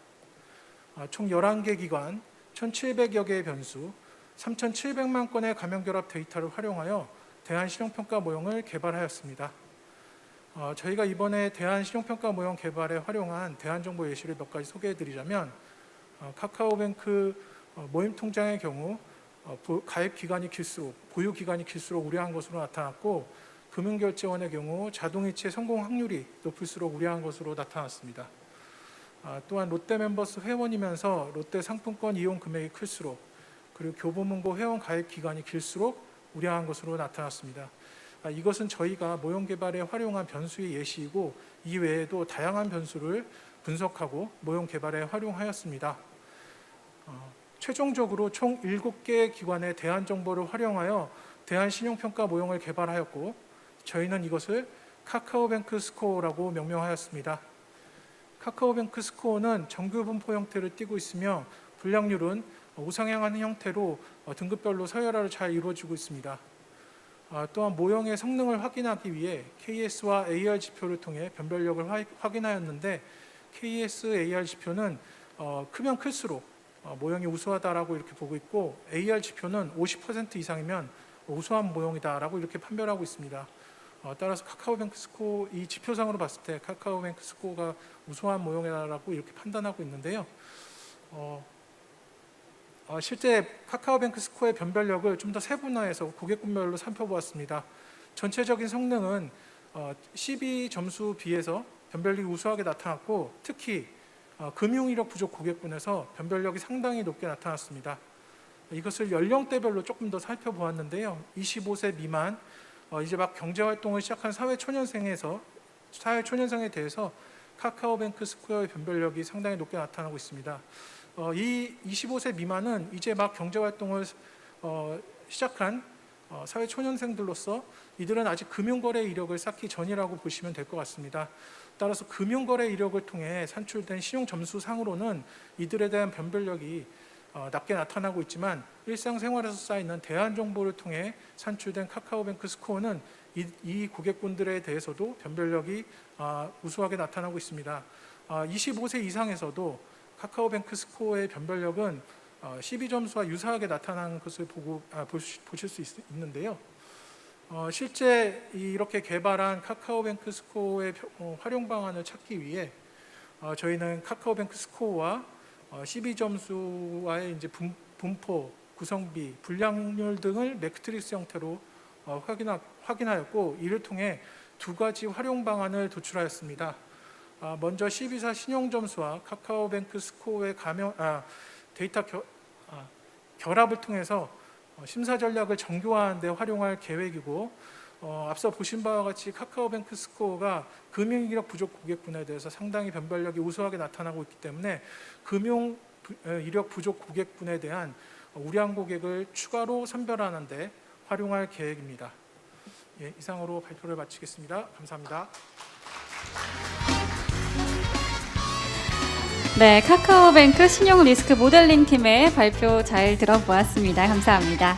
총 11개 기관, 1,700여 개의 변수, 3,700만 건의 가명결합 데이터를 활용하여 대한신용평가 모형을 개발하였습니다. 저희가 이번에 대한신용평가 모형 개발에 활용한 대안정보 예시를 몇 가지 소개해드리자면, 카카오뱅크 모임통장의 경우 가입 기간이 길수록, 보유 기간이 길수록 우려한 것으로 나타났고, 금융결제원의 경우 자동이체 성공 확률이 높을수록 우려한 것으로 나타났습니다. 또한 롯데멤버스 회원이면서 롯데 상품권 이용 금액이 클수록, 그리고 교보문고 회원 가입 기간이 길수록 우려한 것으로 나타났습니다. 이것은 저희가 모형 개발에 활용한 변수의 예시이고, 이 외에도 다양한 변수를 분석하고 모형 개발에 활용하였습니다. 최종적으로 총 7개 기관의 대안 정보를 활용하여 대한신용평가 모형을 개발하였고, 저희는 이것을 카카오뱅크 스코어라고 명명하였습니다. 카카오뱅크 스코어는 정규 분포 형태를 띠고 있으며, 분량률은 우상향하는 형태로 등급별로 서열화를 잘 이루어지고 있습니다. 또한 모형의 성능을 확인하기 위해 KS와 AR 지표를 통해 변별력을 확인하였는데, KSAR 지표는 크면 클수록 모형이 우수하다라고 이렇게 보고 있고, AR 지표는 50% 이상이면 우수한 모형이다라고 이렇게 판별하고 있습니다. 따라서 카카오뱅크 스코어, 이 지표상으로 봤을 때 카카오뱅크 스코어가 우수한 모형이다라고 이렇게 판단하고 있는데요. 실제 카카오뱅크 스코어의 변별력을 좀 더 세분화해서 고객군별로 살펴보았습니다. 전체적인 성능은 12점수 비해서 변별력이 우수하게 나타났고, 특히 금융이력 부족 고객군에서 변별력이 상당히 높게 나타났습니다. 이것을 연령대별로 조금 더 살펴보았는데요. 25세 미만, 이제 막 경제활동을 시작한 사회초년생에 대해서 카카오뱅크 스코어의 변별력이 상당히 높게 나타나고 있습니다. 이 25세 미만은 이제 막 경제활동을 시작한 사회초년생들로서 이들은 아직 금융거래 이력을 쌓기 전이라고 보시면 될 것 같습니다. 따라서 금융거래 이력을 통해 산출된 신용점수상으로는 이들에 대한 변별력이 낮게 나타나고 있지만, 일상생활에서 쌓이는 대안정보를 통해 산출된 카카오뱅크 스코어는 이 고객군들에 대해서도 변별력이 우수하게 나타나고 있습니다. 25세 이상에서도 카카오뱅크 스코어의 변별력은 12점수와 유사하게 나타나는 것을 보실 수 있는데요. 실제 이렇게 개발한 카카오뱅크 스코어의 활용 방안을 찾기 위해 저희는 카카오뱅크 스코어와 12점수와의 이제 분포, 구성비, 분량률 등을 매트릭스 형태로 확인하였고, 이를 통해 두 가지 활용 방안을 도출하였습니다. 먼저 12사 신용점수와 카카오뱅크 스코어의 데이터 결합을 통해서 심사 전략을 정교화하는 데 활용할 계획이고, 앞서 보신 바와 같이 카카오뱅크 스코어가 금융이력 부족 고객군에 대해서 상당히 변별력이 우수하게 나타나고 있기 때문에 금융이력 부족 고객군에 대한 우량 고객을 추가로 선별하는 데 활용할 계획입니다. 예, 이상으로 발표를 마치겠습니다. 감사합니다. 네, 카카오뱅크 신용 리스크 모델링 팀의 발표 잘 들어보았습니다. 감사합니다.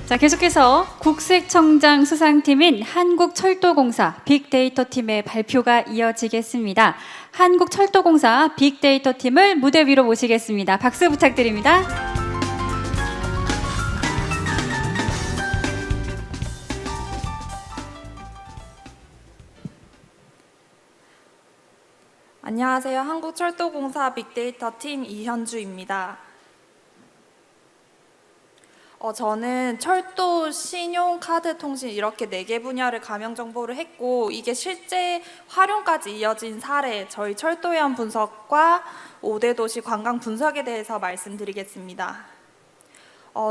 자, 계속해서 국세청장 수상팀인 한국철도공사 빅데이터 팀의 발표가 이어지겠습니다. 한국철도공사 빅데이터 팀을 무대 위로 모시겠습니다. 박수 부탁드립니다. 안녕하세요. 한국철도공사 빅데이터 팀 이현주입니다. 저는 철도, 신용, 카드, 통신 이렇게 4개 분야를 가명 정보를 했고, 이게 실제 활용까지 이어진 사례, 저희 철도회원 분석과 5대 도시 관광 분석에 대해서 말씀드리겠습니다.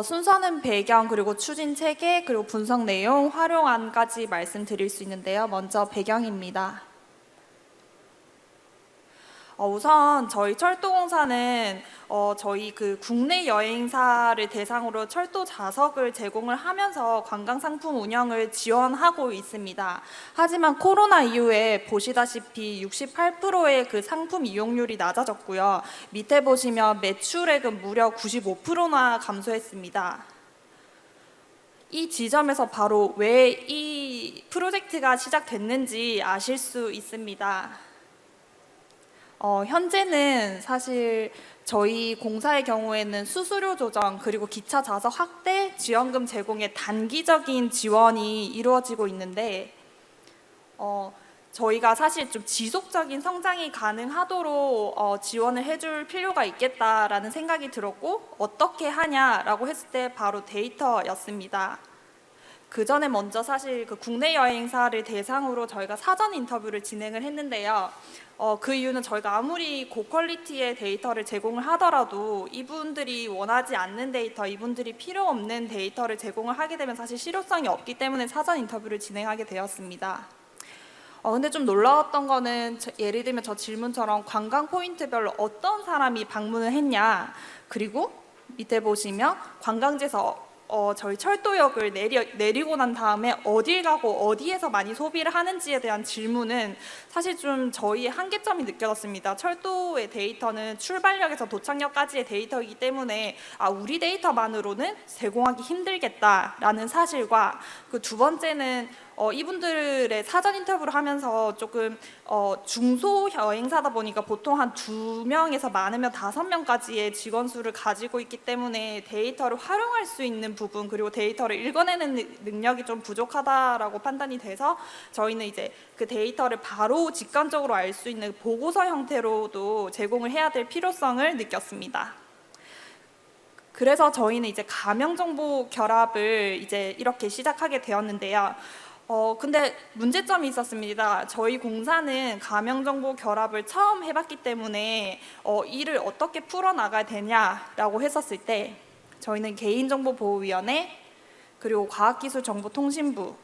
순서는 배경, 그리고 추진 체계, 그리고 분석 내용, 활용안까지 말씀드릴 수 있는데요. 먼저 배경입니다. 우선 저희 철도공사는 저희 국내 여행사를 대상으로 철도 좌석을 제공을 하면서 관광상품 운영을 지원하고 있습니다. 하지만 코로나 이후에 보시다시피 68%의 상품 이용률이 낮아졌고요. 밑에 보시면 매출액은 무려 95%나 감소했습니다. 이 지점에서 바로 왜 이 프로젝트가 시작됐는지 아실 수 있습니다. 현재는 사실 저희 공사의 경우에는 수수료 조정, 그리고 기차 좌석 확대, 지원금 제공의 단기적인 지원이 이루어지고 있는데, 저희가 사실 좀 지속적인 성장이 가능하도록 지원을 해줄 필요가 있겠다라는 생각이 들었고, 어떻게 하냐라고 했을 때 바로 데이터였습니다. 그 전에 먼저 사실 국내 여행사를 대상으로 저희가 사전 인터뷰를 진행을 했는데요. 그 이유는 저희가 아무리 고퀄리티의 데이터를 제공을 하더라도 이분들이 원하지 않는 데이터, 이분들이 필요 없는 데이터를 제공을 하게 되면 사실 실효성이 없기 때문에 사전 인터뷰를 진행하게 되었습니다. 근데 좀 놀라웠던 거는 예를 들면 저 질문처럼 관광 포인트별로 어떤 사람이 방문을 했냐, 그리고 밑에 보시면 관광지에서 저희 철도역을 내리고 난 다음에 어딜 가고 어디에서 많이 소비를 하는지에 대한 질문은 사실 좀 저희의 한계점이 느껴졌습니다. 철도의 데이터는 출발역에서 도착역까지의 데이터이기 때문에 우리 데이터만으로는 제공하기 힘들겠다라는 사실과, 그 두 번째는 이분들의 사전 인터뷰를 하면서 조금 중소 여행사다 보니까 보통 한 2명에서 많으면 5명까지의 직원 수를 가지고 있기 때문에 데이터를 활용할 수 있는 부분 그리고 데이터를 읽어내는 능력이 좀 부족하다라고 판단이 돼서 저희는 이제 그 데이터를 바로 직관적으로 알 수 있는 보고서 형태로도 제공을 해야 될 필요성을 느꼈습니다. 그래서 저희는 이제 가명 정보 결합을 이제 이렇게 시작하게 되었는데요. 근데 문제점이 있었습니다. 저희 공사는 가명 정보 결합을 처음 해봤기 때문에 이를 어떻게 풀어나가야 되냐라고 했었을 때 저희는 개인정보보호위원회 그리고 과학기술정보통신부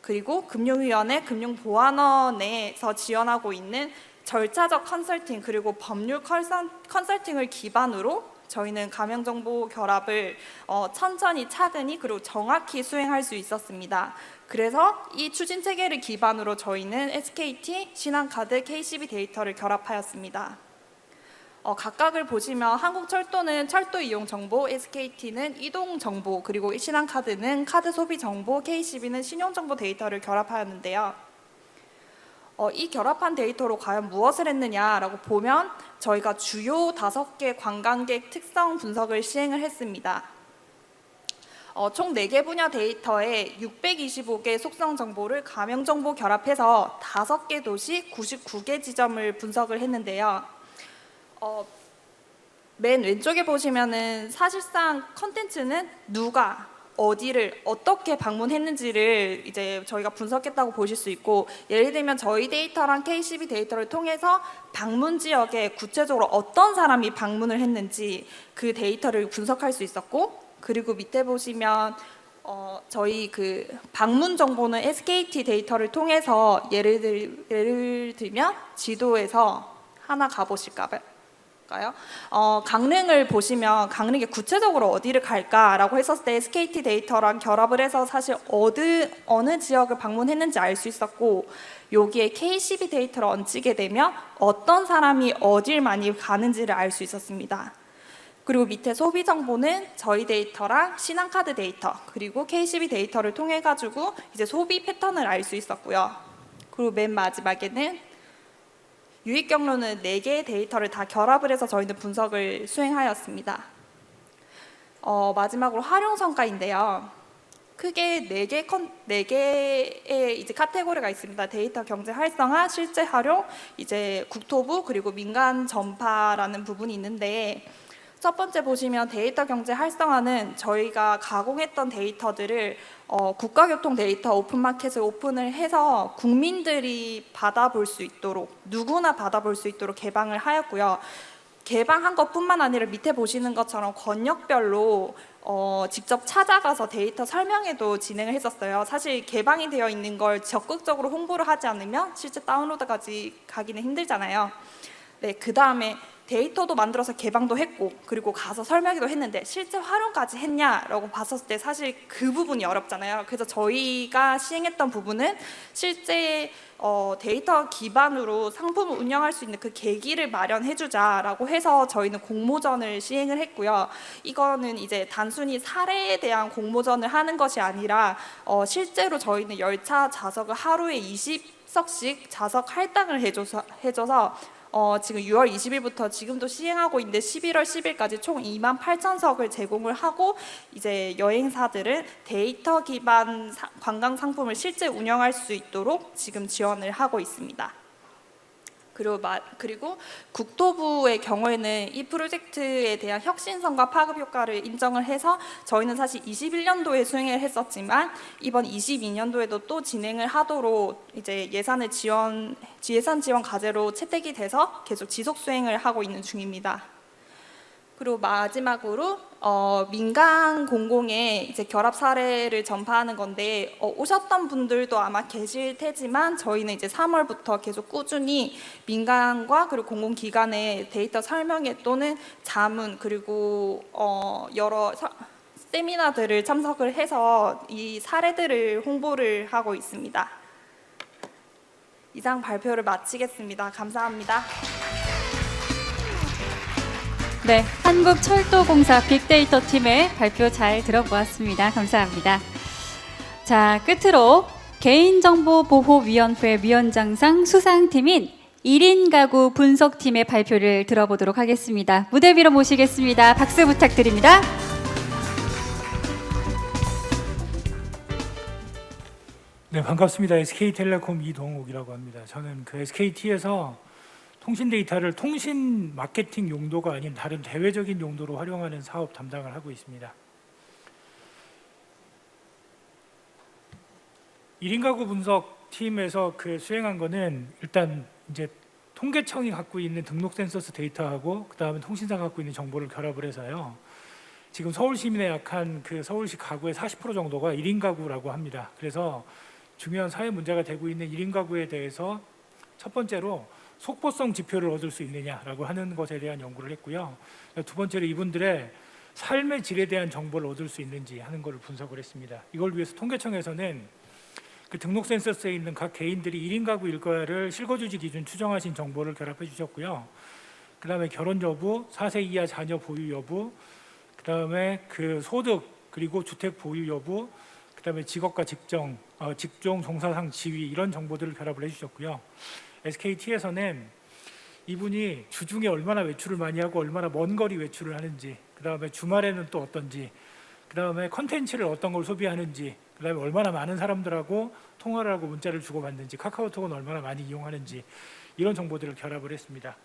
그리고 금융위원회 금융보안원에서 지원하고 있는 절차적 컨설팅 그리고 법률 컨설팅을 기반으로 저희는 가명정보 결합을 천천히 차근히 그리고 정확히 수행할 수 있었습니다. 그래서 이 추진 체계를 기반으로 저희는 SKT, 신한카드, KCB 데이터를 결합하였습니다. 각각을 보시면 한국철도는 철도 이용 정보, SKT는 이동 정보, 그리고 신한카드는 카드 소비 정보, KCB는 신용 정보 데이터를 결합하였는데요. 이 결합한 데이터로 과연 무엇을 했느냐라고 보면 저희가 주요 5개 관광객 특성 분석을 시행을 했습니다. 총 4개 분야 데이터에 625개 속성 정보를 가명 정보 결합해서 5개 도시 99개 지점을 분석을 했는데요. 맨 왼쪽에 보시면은 사실상 컨텐츠는 누가 어디를 어떻게 방문했는지를 이제 저희가 분석했다고 보실 수 있고, 예를 들면 저희 데이터랑 KCB 데이터를 통해서 방문 지역에 구체적으로 어떤 사람이 방문을 했는지 그 데이터를 분석할 수 있었고, 그리고 밑에 보시면 저희 그 방문 정보는 SKT 데이터를 통해서 예를 들면 지도에서 하나 가보실까요? 강릉을 보시면 강릉에 구체적으로 어디를 갈까라고 했었을 때 SKT 데이터랑 결합을 해서 사실 어느 지역을 방문했는지 알 수 있었고, 여기에 KCB 데이터를 얹히게 되면 어떤 사람이 어딜 많이 가는지를 알 수 있었습니다. 그리고 밑에 소비 정보는 저희 데이터랑 신한카드 데이터 그리고 KCB 데이터를 통해 가지고 이제 소비 패턴을 알 수 있었고요. 그리고 맨 마지막에는 유익 경로는 4개의 데이터를 다 결합을 해서 저희는 분석을 수행하였습니다. 마지막으로 활용 성과인데요. 크게 4개의 이제 카테고리가 있습니다. 데이터 경제 활성화, 실제 활용, 이제 국토부 그리고 민간 전파라는 부분이 있는데, 첫 번째 보시면 데이터 경제 활성화는 저희가 가공했던 데이터들을 국가교통 데이터 오픈마켓을 오픈을 해서 국민들이 받아볼 수 있도록, 누구나 받아볼 수 있도록 개방을 하였고요. 개방한 것뿐만 아니라 밑에 보시는 것처럼 권역별로 직접 찾아가서 데이터 설명회도 진행을 했었어요. 사실 개방이 되어 있는 걸 적극적으로 홍보를 하지 않으면 실제 다운로드까지 가기는 힘들잖아요. 네, 그 다음에 데이터도 만들어서 개방도 했고, 그리고 가서 설명회도 했는데 실제 활용까지 했냐라고 봤었을 때 사실 그 부분이 어렵잖아요. 그래서 저희가 시행했던 부분은 실제 데이터 기반으로 상품을 운영할 수 있는 그 계기를 마련해주자라고 해서 저희는 공모전을 시행을 했고요. 이거는 이제 단순히 사례에 대한 공모전을 하는 것이 아니라 실제로 저희는 열차 좌석을 하루에 20석씩 좌석 할당을 해줘서 지금 6월 20일부터 지금도 시행하고 있는데 11월 10일까지 총 28,000석을 제공을 하고, 이제 여행사들은 데이터 기반 관광 상품을 실제 운영할 수 있도록 지금 지원을 하고 있습니다. 그리고 국토부의 경우에는 이 프로젝트에 대한 혁신성과 파급 효과를 인정을 해서 저희는 사실 21년도에 수행을 했었지만 이번 22년도에도 또 진행을 하도록 이제 예산 지원 과제로 채택이 돼서 계속 지속 수행을 하고 있는 중입니다. 그리고 마지막으로 민간 공공의 이제 결합 사례를 전파하는 건데, 오셨던 분들도 아마 계실 테지만 저희는 이제 3월부터 계속 꾸준히 민간과 그리고 공공기관의 데이터 설명회 또는 자문 그리고 여러 세미나들을 참석을 해서 이 사례들을 홍보를 하고 있습니다. 이상 발표를 마치겠습니다. 감사합니다. 네, 한국철도공사 빅데이터 팀의 발표 잘 들어보았습니다. 감사합니다. 자, 끝으로 개인정보보호위원회 위원장상 수상팀인 1인 가구 분석팀의 발표를 들어보도록 하겠습니다. 무대 위로 모시겠습니다. 박수 부탁드립니다. 네, 반갑습니다. SK텔레콤 이동욱이라고 합니다. 저는 그 SKT에서 통신 데이터를 통신 마케팅 용도가 아닌 다른 대외적인 용도로 활용하는 사업 담당을 하고 있습니다. 1인 가구 분석 팀에서 그 수행한 거는 일단 이제 통계청이 갖고 있는 등록 센서스 데이터하고 그다음에 통신사가 갖고 있는 정보를 결합을 해서요. 지금 서울 시민의 약 한 그 서울시 가구의 40% 정도가 1인 가구라고 합니다. 그래서 중요한 사회 문제가 되고 있는 1인 가구에 대해서 첫 번째로 속보성 지표를 얻을 수 있느냐라고 하는 것에 대한 연구를 했고요. 두 번째로 이분들의 삶의 질에 대한 정보를 얻을 수 있는지 하는 것을 분석을 했습니다. 이걸 위해서 통계청에서는 그 등록 센서스에 있는 각 개인들이 1인 가구 일가를 실거주지 기준 추정하신 정보를 결합해 주셨고요. 그다음에 결혼 여부, 4세 이하 자녀 보유 여부, 그다음에 그 소득 그리고 주택 보유 여부, 그다음에 직업과 직종, 종사상 지위 이런 정보들을 결합을 해주셨고요. SKT에서는 이분이 주중에 얼마나 외출을 많이 하고 얼마나 먼 거리 외출을 하는지, 그다음에 주말에는 또 어떤지, 그다음에 컨텐츠를 어떤 걸 소비하는지, 그다음에 얼마나 많은 사람들하고 통화를 하고 문자를 주고받는지, 카카오톡은 얼마나 많이 이용하는지 이런 정보들을 결합을 했습니다.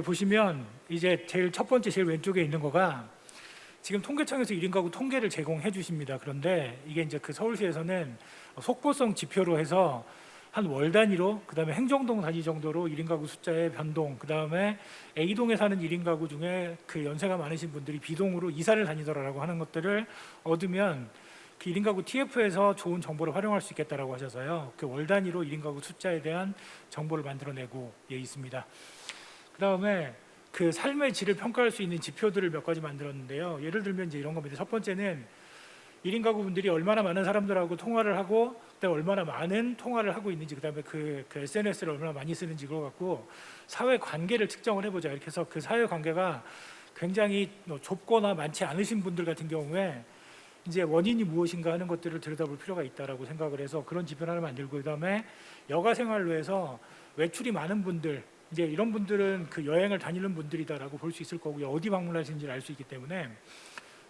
보시면 이제 제일 첫 번째 제일 왼쪽에 있는 거가 지금 통계청에서 1인 가구 통계를 제공해 주십니다. 그런데 이게 이제 그 서울시에서는 속보성 지표로 해서 한 월 단위로, 그다음에 행정동 단위 정도로 1인 가구 숫자의 변동, 그다음에 A동에 사는 1인 가구 중에 그 연세가 많으신 분들이 B동으로 이사를 다니더라라고 하는 것들을 얻으면 그 1인 가구 TF에서 좋은 정보를 활용할 수 있겠다라고 하셔서요. 그 월 단위로 1인 가구 숫자에 대한 정보를 만들어내고 있습니다. 그다음에 그 삶의 질을 평가할 수 있는 지표들을 몇 가지 만들었는데요. 예를 들면 이제 이런 겁니다. 첫 번째는 1인 가구분들이 얼마나 많은 사람들하고 통화를 하고, 그다음에 얼마나 많은 통화를 하고 있는지, 그다음에 그 SNS를 얼마나 많이 쓰는지 그걸 갖고 사회 관계를 측정을 해보자. 이렇게 해서 그 사회 관계가 굉장히 좁거나 많지 않으신 분들 같은 경우에 이제 원인이 무엇인가 하는 것들을 들여다볼 필요가 있다라고 생각을 해서 그런 지표를 하나 만들고, 그다음에 여가 생활로 해서 외출이 많은 분들, 이제 이런 분들은 그 여행을 다니는 분들이다라고 볼 수 있을 거고요. 어디 방문하시는지를 알 수 있기 때문에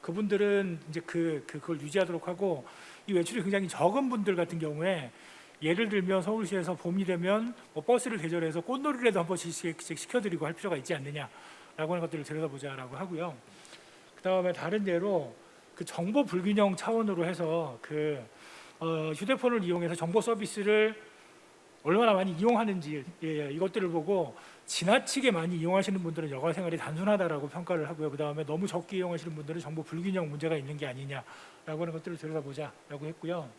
그분들은 이제 그걸 유지하도록 하고, 이 외출이 굉장히 적은 분들 같은 경우에 예를 들면 서울시에서 봄이 되면 뭐 버스를 대절해서 꽃놀이라도 한 번씩 시켜드리고 할 필요가 있지 않느냐라고 하는 것들을 들여다보자라고 하고요. 그다음에 다른 예로 그 정보 불균형 차원으로 해서 휴대폰을 이용해서 정보 서비스를 얼마나 많이 이용하는지 이것들을 보고 지나치게 많이 이용하시는 분들은 여가 생활이 단순하다라고 평가를 하고요. 그다음에 너무 적게 이용하시는 분들은 정보 불균형 문제가 있는 게 아니냐라고 하는 것들을 들여다보자라고 했고요.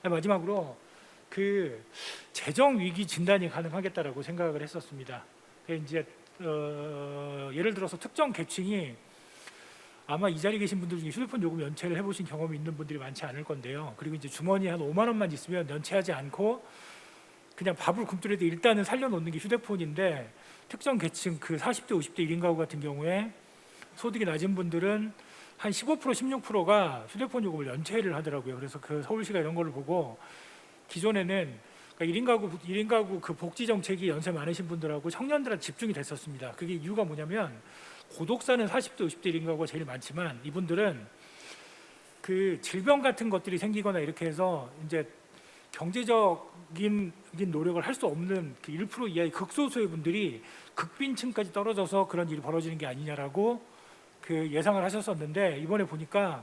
마지막으로 그 재정 위기 진단이 가능하겠다라고 생각을 했었습니다. 이제 예를 들어서 특정 계층이 아마 이 자리에 계신 분들 중에 휴대폰 요금 연체를 해보신 경험이 있는 분들이 많지 않을 건데요. 그리고 이제 주머니에 한 5만 원만 있으면 연체하지 않고 그냥 밥을 굶더라도 일단은 살려놓는 게 휴대폰인데, 특정 계층 그 40대 50대 1인 가구 같은 경우에 소득이 낮은 분들은 한 15% 16%가 휴대폰 요금을 연체를 하더라고요. 그래서 그 서울시가 이런 거를 보고 기존에는 그러니까 1인 가구 그 복지 정책이 연세 많으신 분들하고 청년들한테 집중이 됐었습니다. 그게 이유가 뭐냐면 고독사는 40대 50대 1인 가구가 제일 많지만 이분들은 그 질병 같은 것들이 생기거나 이렇게 해서 이제 경제적인 노력을 할 수 없는 그 1% 이하의 극소수의 분들이 극빈층까지 떨어져서 그런 일이 벌어지는 게 아니냐라고 그 예상을 하셨었는데, 이번에 보니까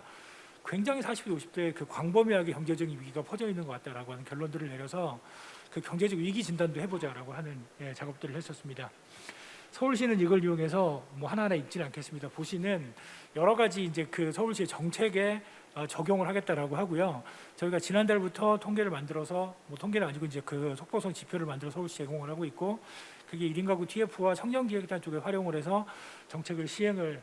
굉장히 40대 50대의 그 광범위하게 경제적인 위기가 퍼져 있는 것 같다라고 하는 결론들을 내려서 그 경제적 위기 진단도 해보자라고 하는 작업들을 했었습니다. 서울시는 이걸 이용해서 뭐 하나하나 읽지는 않겠습니다. 보시는 여러 가지 이제 그 서울시의 정책에 적용을 하겠다라고 하고요. 저희가 지난달부터 통계를 만들어서, 뭐 통계는 아니고 이제 그 속보성 지표를 만들어 서울시 제공을 하고 있고, 그게 1인 가구 TF와 청년기획단 쪽에 활용을 해서 정책을 시행을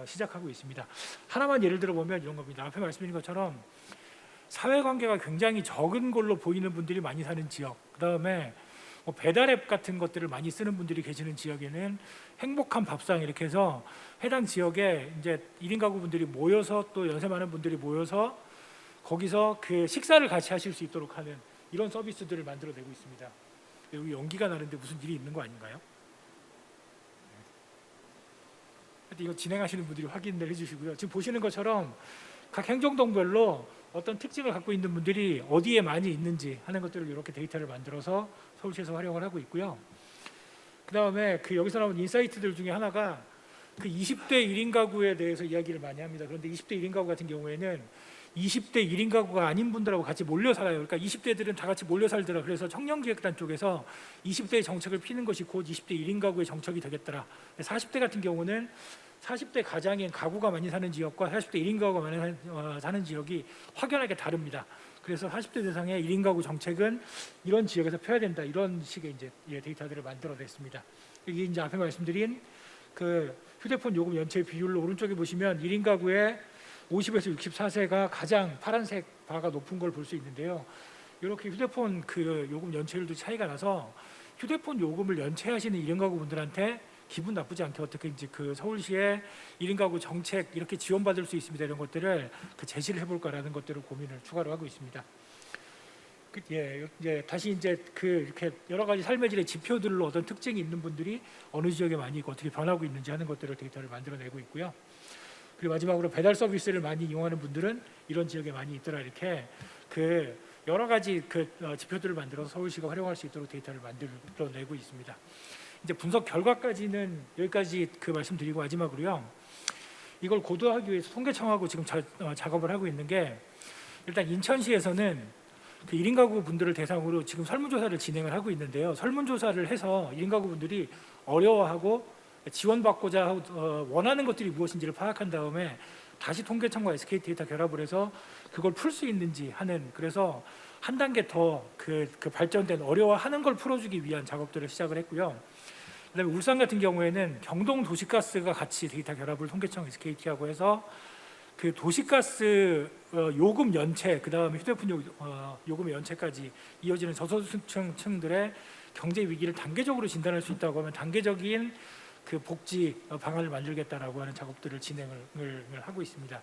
시작하고 있습니다. 하나만 예를 들어 보면 이런 겁니다. 앞에 말씀드린 것처럼 사회관계가 굉장히 적은 걸로 보이는 분들이 많이 사는 지역, 그다음에 뭐 배달앱 같은 것들을 많이 쓰는 분들이 계시는 지역에는 행복한 밥상 이렇게 해서 해당 지역에 이제 1인 가구 분들이 모여서 또 연세 많은 분들이 모여서 거기서 그 식사를 같이 하실 수 있도록 하는 이런 서비스들을 만들어내고 있습니다. 여기 연기가 나는데 무슨 일이 있는 거 아닌가요? 이거 진행하시는 분들이 확인을 해주시고요. 지금 보시는 것처럼 각 행정동별로 어떤 특징을 갖고 있는 분들이 어디에 많이 있는지 하는 것들을 이렇게 데이터를 만들어서 서울시에서 활용을 하고 있고요. 그 다음에 그 여기서 나온 인사이트들 중에 하나가 그 20대 1인 가구에 대해서 이야기를 많이 합니다. 그런데 20대 1인 가구 같은 경우에는 20대 1인 가구가 아닌 분들하고 같이 몰려 살아요. 그러니까 20대들은 다 같이 몰려 살더라. 그래서 청년기획단 쪽에서 20대의 정책을 피는 것이 곧 20대 1인 가구의 정책이 되겠더라. 40대 같은 경우는 40대 가장인 가구가 많이 사는 지역과 40대 1인 가구가 많이 사는 지역이 확연하게 다릅니다. 그래서 40대 대상의 1인 가구 정책은 이런 지역에서 펴야 된다. 이런 식의 이제 데이터들을 만들어냈습니다. 이게 이제 앞에 말씀드린 그 휴대폰 요금 연체 비율로 오른쪽에 보시면 1인 가구의 50에서 64세가 가장 파란색 바가 높은 걸 볼 수 있는데요. 이렇게 휴대폰 그 요금 연체율도 차이가 나서 휴대폰 요금을 연체하시는 1인 가구 분들한테 기분 나쁘지 않게 어떻게 이제 그 서울시의 1인 가구 정책 이렇게 지원받을 수 있습니다. 이런 것들을 그 제시를 해볼까라는 것들을 고민을 추가로 하고 있습니다. 이제 다시 이제 그 이렇게 여러 가지 삶의 질의 지표들로 어떤 특징이 있는 분들이 어느 지역에 많이 있고 어떻게 변하고 있는지 하는 것들을 데이터를 만들어내고 있고요. 그리고 마지막으로 배달 서비스를 많이 이용하는 분들은 이런 지역에 많이 있더라 이렇게 그 여러 가지 그 지표들을 만들어서 서울시가 활용할 수 있도록 데이터를 만들어내고 있습니다. 이제 분석 결과까지는 여기까지 그 말씀드리고 마지막으로요. 이걸 고도화하기 위해서 통계청하고 지금 작업을 하고 있는 게 일단 인천시에서는 그 1인 가구 분들을 대상으로 지금 설문조사를 진행을 하고 있는데요. 설문조사를 해서 1인 가구 분들이 어려워하고 지원받고자 원하는 것들이 무엇인지를 파악한 다음에 다시 통계청과 SK 데이터 결합을 해서 그걸 풀 수 있는지 하는 그래서 한 단계 더 그 발전된 어려워하는 걸 풀어주기 위한 작업들을 시작을 했고요. 그다음에 울산 같은 경우에는 경동 도시가스가 같이 데이터 결합을 통계청 SKT하고 해서 그 도시가스 요금 연체 그다음에 휴대폰 요금의 연체까지 이어지는 저소득층들의 경제 위기를 단계적으로 진단할 수 있다고 하면 단계적인 그 복지 방안을 만들겠다라고 하는 작업들을 진행을 하고 있습니다.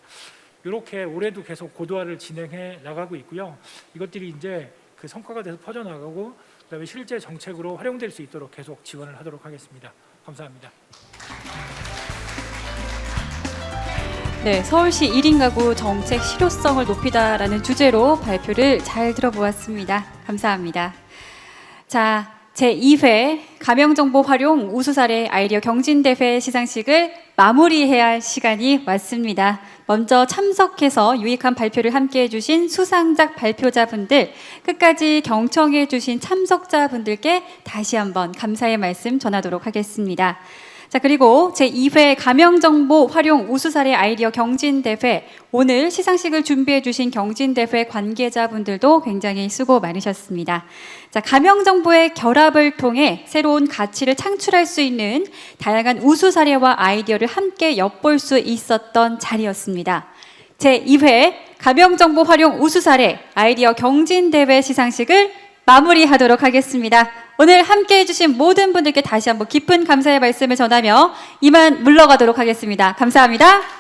이렇게 올해도 계속 고도화를 진행해 나가고 있고요. 이것들이 이제 그 성과가 돼서 퍼져나가고 그다음에 실제 정책으로 활용될 수 있도록 계속 지원을 하도록 하겠습니다. 감사합니다. 네, 서울시 1인 가구 정책 실효성을 높이다라는 주제로 발표를 잘 들어보았습니다. 감사합니다. 자, 제2회 가명정보 활용 우수사례 아이디어 경진대회 시상식을 마무리해야 할 시간이 왔습니다. 먼저 참석해서 유익한 발표를 함께해 주신 수상작 발표자분들, 끝까지 경청해 주신 참석자분들께 다시 한번 감사의 말씀 전하도록 하겠습니다. 자, 그리고 제2회 가명정보 활용 우수사례 아이디어 경진대회, 오늘 시상식을 준비해 주신 경진대회 관계자분들도 굉장히 수고 많으셨습니다. 자, 가명정보의 결합을 통해 새로운 가치를 창출할 수 있는 다양한 우수사례와 아이디어를 함께 엿볼 수 있었던 자리였습니다. 제2회 가명정보 활용 우수사례 아이디어 경진대회 시상식을 마무리하도록 하겠습니다. 오늘 함께해 주신 모든 분들께 다시 한번 깊은 감사의 말씀을 전하며 이만 물러가도록 하겠습니다. 감사합니다.